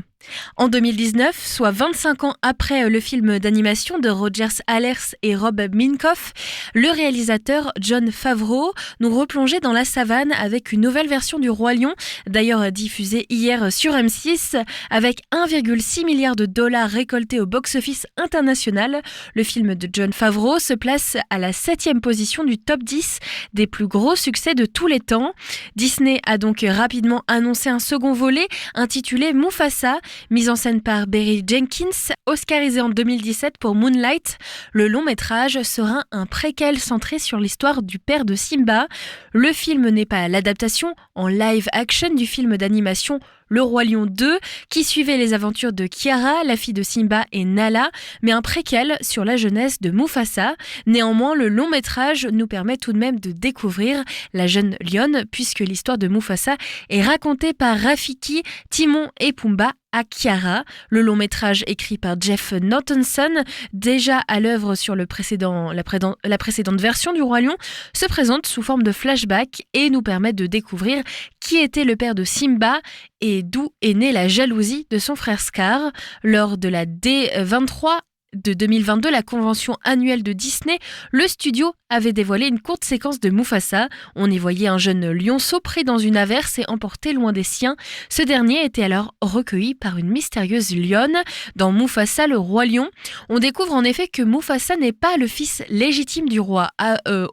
S2: En 2019, soit 25 ans après le film d'animation de Rogers Allers et Rob Minkoff, le réalisateur Jon Favreau nous replongeait dans la savane avec une nouvelle version du Roi Lion, d'ailleurs diffusée hier sur M6. Avec 1,6 milliard de dollars récoltés au box-office international, le film de Jon Favreau se place à la 7e position du top 10 des plus gros succès de tous les temps. Disney a donc rapidement annoncé un second volet intitulé Mufasa, mise en scène par Barry Jenkins, oscarisé en 2017 pour Moonlight. Le long métrage sera un préquel centré sur l'histoire du père de Simba. Le film n'est pas l'adaptation en live action du film d'animation Le Roi Lion 2, qui suivait les aventures de Kiara, la fille de Simba et Nala, mais un préquel sur la jeunesse de Mufasa. Néanmoins, le long métrage nous permet tout de même de découvrir la jeune lionne, puisque l'histoire de Mufasa est racontée par Rafiki, Timon et Pumba à Kiara. Le long métrage écrit par Jeff Nortonson, déjà à l'œuvre sur la précédente version du Roi Lion, se présente sous forme de flashback et nous permet de découvrir qui était le père de Simba et d'où est née la jalousie de son frère Scar. Lors de la D23 de 2022, la convention annuelle de Disney, le studio avait dévoilé une courte séquence de Mufasa. On y voyait un jeune lionceau pris dans une averse et emporté loin des siens. Ce dernier était alors recueilli par une mystérieuse lionne. Dans Mufasa le Roi Lion, on découvre en effet que Mufasa n'est pas le fils légitime du roi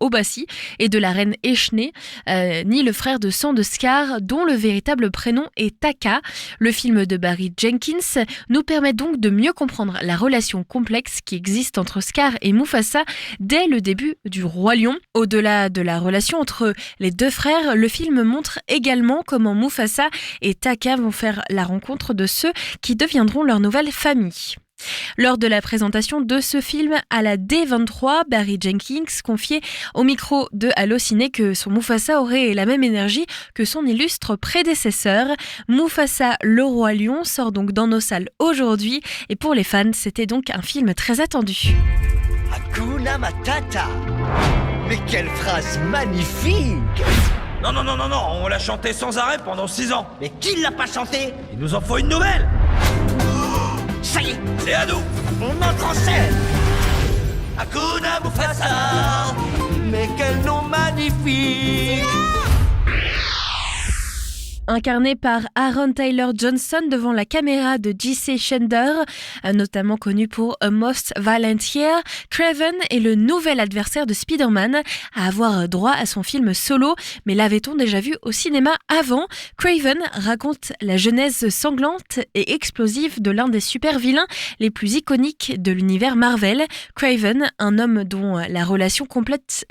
S2: Obasi et de la reine Echene, ni le frère de sang de Scar, dont le véritable prénom est Taka. Le film de Barry Jenkins nous permet donc de mieux comprendre la relation complexe qui existe entre Scar et Mufasa dès le début du Roi Lion. Au-delà de la relation entre les deux frères, le film montre également comment Mufasa et Taka vont faire la rencontre de ceux qui deviendront leur nouvelle famille. Lors de la présentation de ce film à la D23, Barry Jenkins confiait au micro de Allociné que son Mufasa aurait la même énergie que son illustre prédécesseur. Mufasa le Roi Lion sort donc dans nos salles aujourd'hui et pour les fans, c'était donc un film très attendu.
S17: Hakuna Matata. Mais quelle phrase magnifique!
S13: Non, on l'a chanté sans arrêt pendant 6 ans.
S17: Mais qui l'a pas chanté?
S13: Il nous en faut une nouvelle.
S17: Ça y est,
S13: c'est à nous.
S17: On entre en scène. Hakuna Mufasa. Mais quel nom magnifique!
S2: Incarné par Aaron Taylor Johnson devant la caméra de J.C. Shender, notamment connu pour A Most Violent Year, Craven est le nouvel adversaire de Spider-Man à avoir droit à son film solo, mais l'avait-on déjà vu au cinéma avant? Craven raconte la genèse sanglante et explosive de l'un des super-vilains les plus iconiques de l'univers Marvel. Craven, un homme dont la relation complexe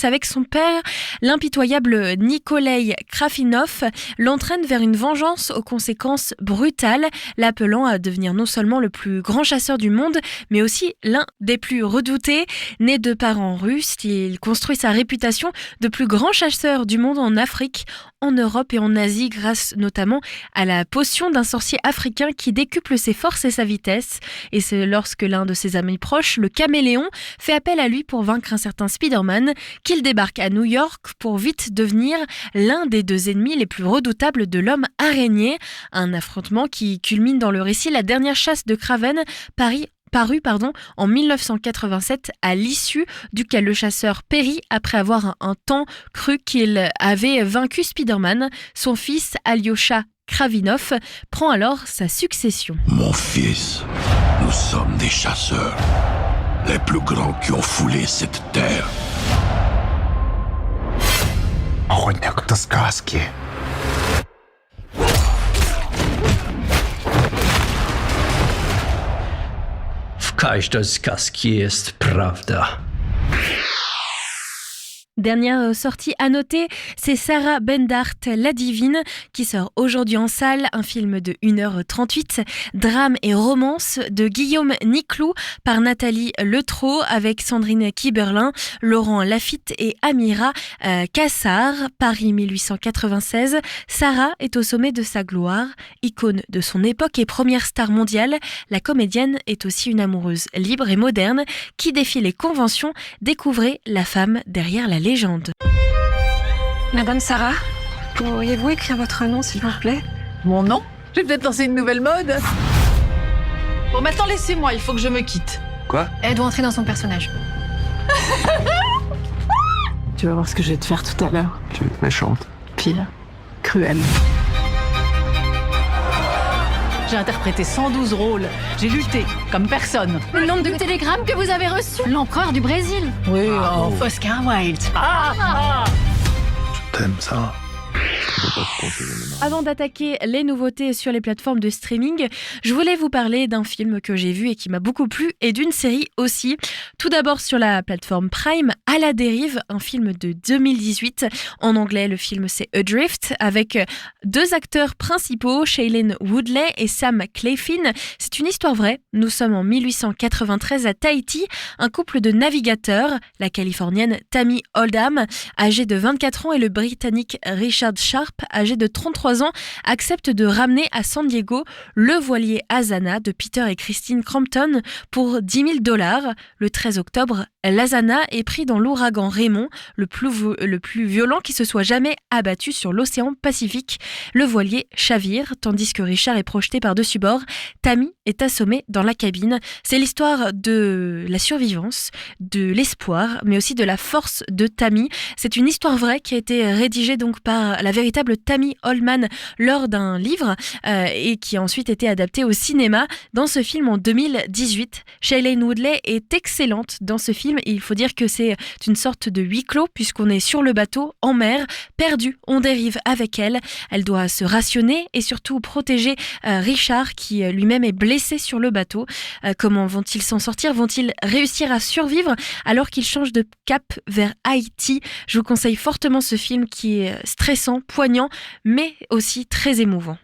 S2: avec son père, l'impitoyable Nikolai Krafinov, l'entraîne vers une vengeance aux conséquences brutales, l'appelant à devenir non seulement le plus grand chasseur du monde, mais aussi l'un des plus redoutés. Né de parents russes, il construit sa réputation de plus grand chasseur du monde en Afrique, en Europe et en Asie, grâce notamment à la potion d'un sorcier africain qui décuple ses forces et sa vitesse. Et c'est lorsque l'un de ses amis proches, le Caméléon, fait appel à lui pour vaincre un certain Spider-Man, qu'il débarque à New York pour vite devenir l'un des deux ennemis les plus redoutables de l'homme araignée. Un affrontement qui culmine dans le récit La dernière chasse de Craven, paru en 1987, à l'issue duquel le chasseur périt après avoir un temps cru qu'il avait vaincu Spider-Man. Son fils, Alyosha Kravinov, prend alors sa succession.
S18: Mon fils, nous sommes des chasseurs, les plus grands qui ont foulé cette terre.
S19: Охотник до сказки.
S20: W każdej сказке jest prawda.
S2: Dernière sortie à noter, c'est Sarah Bendart, La Divine, qui sort aujourd'hui en salle, un film de 1h38, drame et romance de Guillaume Niclou par Nathalie Letreau avec Sandrine Kiberlin, Laurent Lafitte et Amira Kassar. Paris 1896, Sarah est au sommet de sa gloire, icône de son époque et première star mondiale. La comédienne est aussi une amoureuse libre et moderne qui défie les conventions. Découvrez la femme derrière la légende.
S21: Madame Sarah, pourriez-vous écrire votre nom, s'il vous plaît?
S22: Mon nom? Je vais peut-être lancer une nouvelle mode. Bon, maintenant, laissez-moi, il faut que je me quitte.
S21: Quoi?
S10: Elle doit entrer dans son personnage.
S21: Tu vas voir ce que je vais te faire tout à l'heure.
S19: Tu es méchante.
S21: Pire, cruelle.
S22: J'ai interprété 112 rôles. J'ai lutté, comme personne.
S10: Le nombre de télégrammes que vous avez reçus. L'empereur du Brésil.
S22: Oui, Oscar Wilde.
S19: T'aimes ça?
S2: Avant d'attaquer les nouveautés sur les plateformes de streaming, je voulais vous parler d'un film que j'ai vu et qui m'a beaucoup plu et d'une série aussi. Tout d'abord sur la plateforme Prime, À la dérive, un film de 2018. En anglais, le film c'est Adrift avec deux acteurs principaux, Shailene Woodley et Sam Claflin. C'est une histoire vraie. Nous sommes en 1893 à Tahiti. Un couple de navigateurs, la Californienne Tammy Oldham, âgée de 24 ans, et le Britannique Richard Sharp, âgé de 33 ans, accepte de ramener à San Diego le voilier Azana de Peter et Christine Crampton pour $10,000. Le 13 octobre, l'Azana est pris dans l'ouragan Raymond, le plus violent qui se soit jamais abattu sur l'océan Pacifique. Le voilier chavire, tandis que Richard est projeté par-dessus bord. Tammy est assommée dans la cabine. C'est l'histoire de la survivance, de l'espoir, mais aussi de la force de Tammy. C'est une histoire vraie qui a été rédigée donc par la véritable Tammy Oldham lors d'un livre et qui a ensuite été adapté au cinéma. Dans ce film en 2018, Shailene Woodley est excellente dans ce film et il faut dire que c'est une sorte de huis clos puisqu'on est sur le bateau, en mer, perdu, on dérive avec elle. Elle doit se rationner et surtout protéger Richard qui lui-même est blessé sur le bateau. Comment vont-ils s'en sortir? Vont-ils réussir à survivre alors qu'ils changent de cap vers Haïti? Je vous conseille fortement ce film qui est stressant, poignant, mais aussi très émouvant.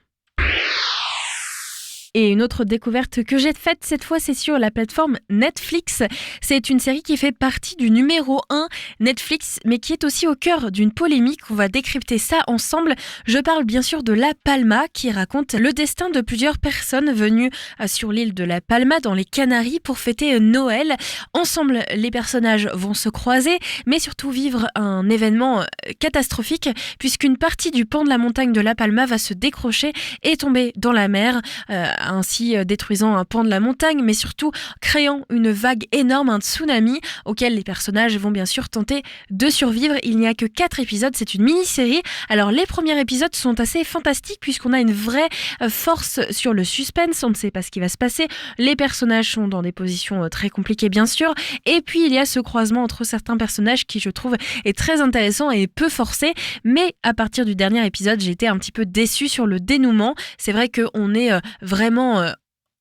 S2: Et une autre découverte que j'ai faite cette fois, c'est sur la plateforme Netflix. C'est une série qui fait partie du numéro 1 Netflix, mais qui est aussi au cœur d'une polémique. On va décrypter ça ensemble. Je parle bien sûr de La Palma, qui raconte le destin de plusieurs personnes venues sur l'île de La Palma, dans les Canaries, pour fêter Noël. Ensemble, les personnages vont se croiser, mais surtout vivre un événement catastrophique, puisqu'une partie du pan de la montagne de La Palma va se décrocher et tomber dans la mer. ainsi détruisant un pan de la montagne, mais surtout créant une vague énorme, un tsunami, auquel les personnages vont bien sûr tenter de survivre. Il n'y a que 4 épisodes, c'est une mini-série. Alors les premiers épisodes sont assez fantastiques puisqu'on a une vraie force sur le suspense, on ne sait pas ce qui va se passer, les personnages sont dans des positions très compliquées bien sûr, et puis il y a ce croisement entre certains personnages qui je trouve est très intéressant et peu forcé, mais à partir du dernier épisode j'ai été un petit peu déçue sur le dénouement. C'est vrai qu'on est vraiment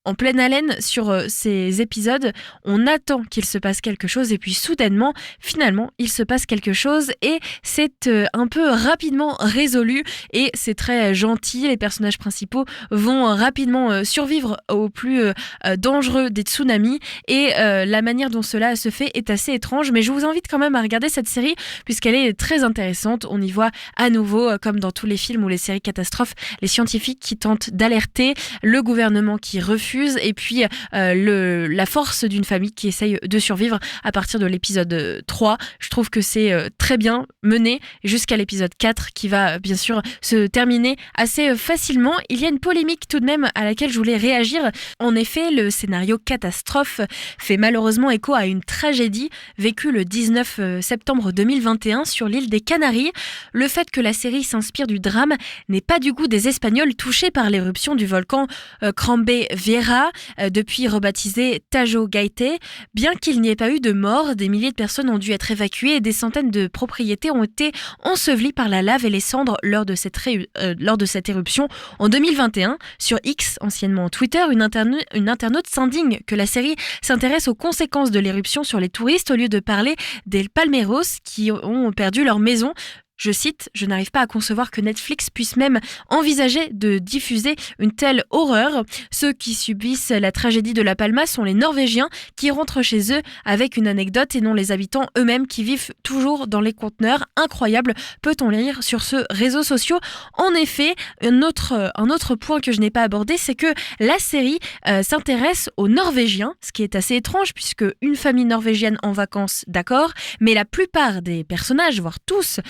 S2: en pleine haleine sur ces épisodes, on attend qu'il se passe quelque chose et puis soudainement, finalement, il se passe quelque chose et c'est un peu rapidement résolu et c'est très gentil. Les personnages principaux vont rapidement survivre au plus dangereux des tsunamis et la manière dont cela se fait est assez étrange, mais je vous invite quand même à regarder cette série puisqu'elle est très intéressante. On y voit à nouveau, comme dans tous les films ou les séries catastrophes, les scientifiques qui tentent d'alerter, le gouvernement qui refuse et puis la force d'une famille qui essaye de survivre à partir de l'épisode 3. Je trouve que c'est très bien mené jusqu'à l'épisode 4 qui va bien sûr se terminer assez facilement. Il y a une polémique tout de même à laquelle je voulais réagir. En effet, le scénario catastrophe fait malheureusement écho à une tragédie vécue le 19 septembre 2021 sur l'île des Canaries. Le fait que la série s'inspire du drame n'est pas du goût des Espagnols touchés par l'éruption du volcan Crambe Vieja, depuis rebaptisé Tajo Gaite. Bien qu'il n'y ait pas eu de mort, des milliers de personnes ont dû être évacuées et des centaines de propriétés ont été ensevelies par la lave et les cendres lors de cette éruption en 2021. Sur X, anciennement Twitter, une internaute s'indigne que la série s'intéresse aux conséquences de l'éruption sur les touristes au lieu de parler des palmeros qui ont perdu leur maison. Je cite, « Je n'arrive pas à concevoir que Netflix puisse même envisager de diffuser une telle horreur. Ceux qui subissent la tragédie de La Palma sont les Norvégiens qui rentrent chez eux avec une anecdote et non les habitants eux-mêmes qui vivent toujours dans les conteneurs. Incroyable, peut-on lire sur ce réseau social. » En effet, un autre point que je n'ai pas abordé, c'est que la série s'intéresse aux Norvégiens, ce qui est assez étrange puisque une famille norvégienne en vacances, d'accord, mais la plupart des personnages, voire tous,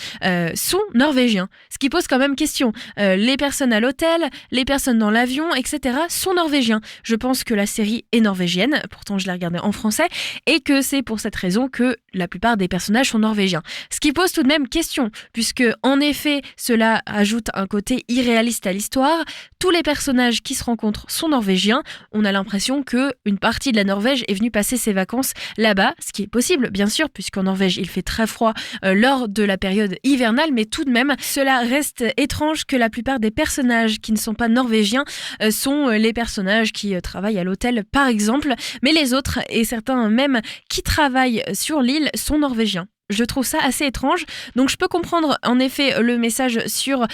S2: sont norvégiens. Ce qui pose quand même question. Les personnes à l'hôtel, les personnes dans l'avion, etc. sont norvégiens. Je pense que la série est norvégienne, pourtant je l'ai regardée en français, et que c'est pour cette raison que la plupart des personnages sont norvégiens. Ce qui pose tout de même question, puisque en effet, cela ajoute un côté irréaliste à l'histoire. Tous les personnages qui se rencontrent sont norvégiens. On a l'impression qu'une partie de la Norvège est venue passer ses vacances là-bas, ce qui est possible, bien sûr, puisqu'en Norvège, il fait très froid lors de la période hivernale, mais tout de même, cela reste étrange que la plupart des personnages qui ne sont pas norvégiens sont les personnages qui travaillent à l'hôtel, par exemple, mais les autres, et certains même qui travaillent sur l'île, sont norvégiens. Je trouve ça assez étrange, donc je peux comprendre en effet le message sur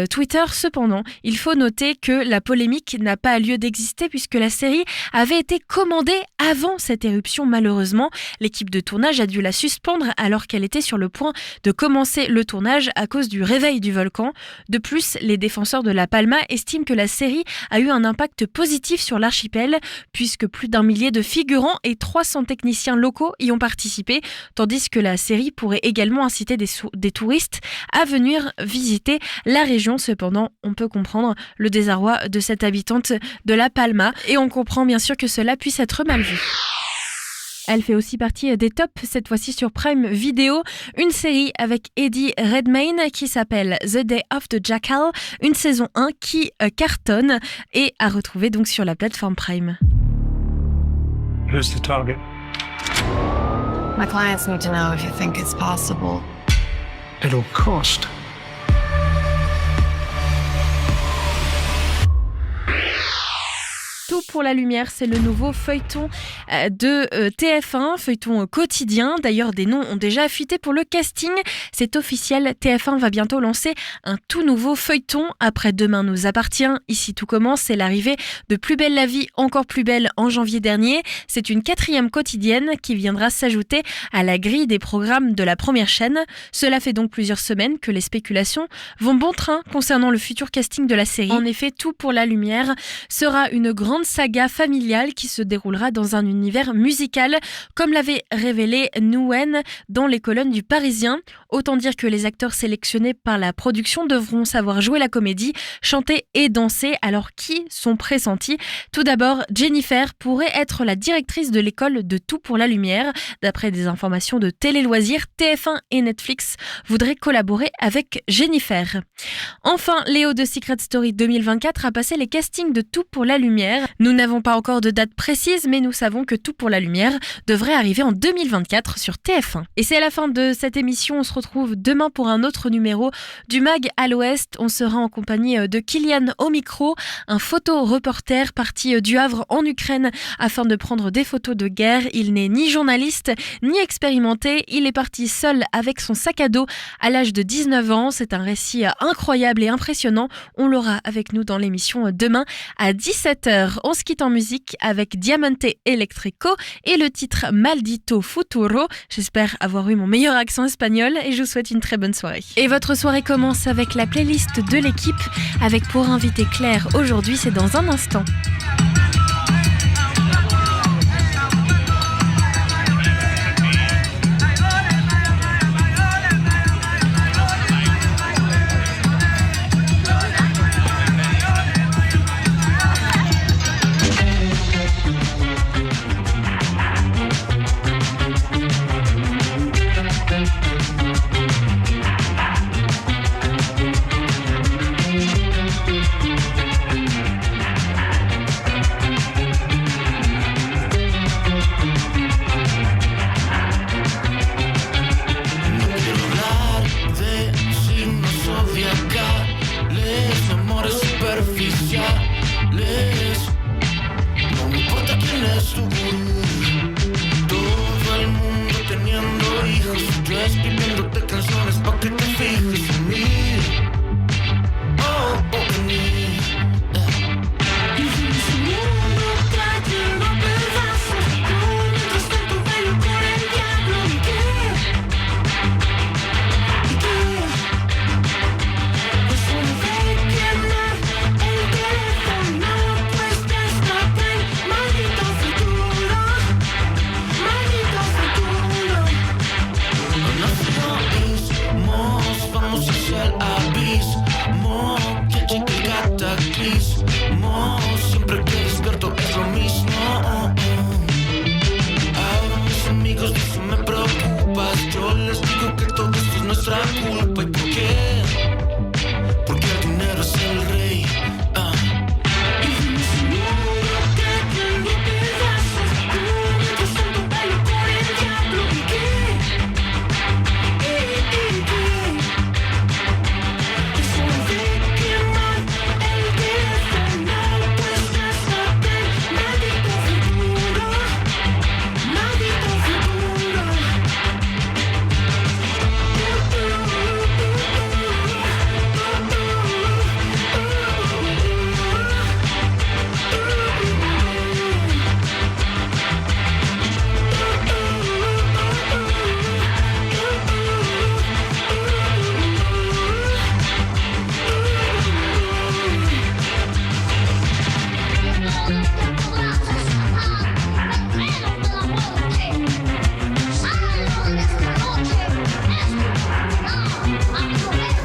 S2: Twitter. Cependant, il faut noter que la polémique n'a pas lieu d'exister puisque la série avait été commandée avant cette éruption. Malheureusement, l'équipe de tournage a dû la suspendre alors qu'elle était sur le point de commencer le tournage à cause du réveil du volcan. De plus, les défenseurs de La Palma estiment que la série a eu un impact positif sur l'archipel puisque plus d'1 millier de figurants et 300 techniciens locaux y ont participé, tandis que la série pourrait également inciter des touristes à venir visiter la région. Cependant, on peut comprendre le désarroi de cette habitante de La Palma et on comprend bien sûr que cela puisse être mal vu. Elle fait aussi partie des tops, cette fois-ci sur Prime Video, une série avec Eddie Redmayne qui s'appelle The Day of the Jackal, une saison 1 qui cartonne et à retrouver donc sur la plateforme Prime.
S1: Who's the target?
S11: My clients need to know if you think it's possible.
S1: It'll cost.
S2: Tout pour la lumière, c'est le nouveau feuilleton de TF1, feuilleton quotidien. D'ailleurs, des noms ont déjà fuité pour le casting. C'est officiel, TF1 va bientôt lancer un tout nouveau feuilleton. Après Demain nous appartient, Ici tout commence, c'est l'arrivée de Plus belle la vie, encore plus belle en janvier dernier. C'est une 4e quotidienne qui viendra s'ajouter à la grille des programmes de la première chaîne. Cela fait donc plusieurs semaines que les spéculations vont bon train concernant le futur casting de la série. En effet, Tout pour la lumière sera une grande grande saga familiale qui se déroulera dans un univers musical, comme l'avait révélé Nguyen dans les colonnes du Parisien. Autant dire que les acteurs sélectionnés par la production devront savoir jouer la comédie, chanter et danser. Alors qui sont pressentis ? Tout d'abord, Jennifer pourrait être la directrice de l'école de Tout pour la Lumière. D'après des informations de Télé Loisirs, TF1 et Netflix voudraient collaborer avec Jennifer. Enfin, Léo de Secret Story 2024 a passé les castings de Tout pour la Lumière. Nous n'avons pas encore de date précise, mais nous savons que Tout pour la Lumière devrait arriver en 2024 sur TF1. Et c'est à la fin de cette émission, on se retrouve demain pour un autre numéro du Mag à l'Ouest. On sera en compagnie de Kylian au micro, un photo-reporter parti du Havre en Ukraine afin de prendre des photos de guerre. Il n'est ni journaliste, ni expérimenté. Il est parti seul avec son sac à dos à l'âge de 19 ans. C'est un récit incroyable et impressionnant. On l'aura avec nous dans l'émission demain à 17h. On se quitte en musique avec Diamante Electrico et le titre Maldito Futuro. J'espère avoir eu mon meilleur accent espagnol et je vous souhaite une très bonne soirée. Et votre soirée commence avec la playlist de l'équipe avec pour invité Claire. Aujourd'hui, c'est dans un instant.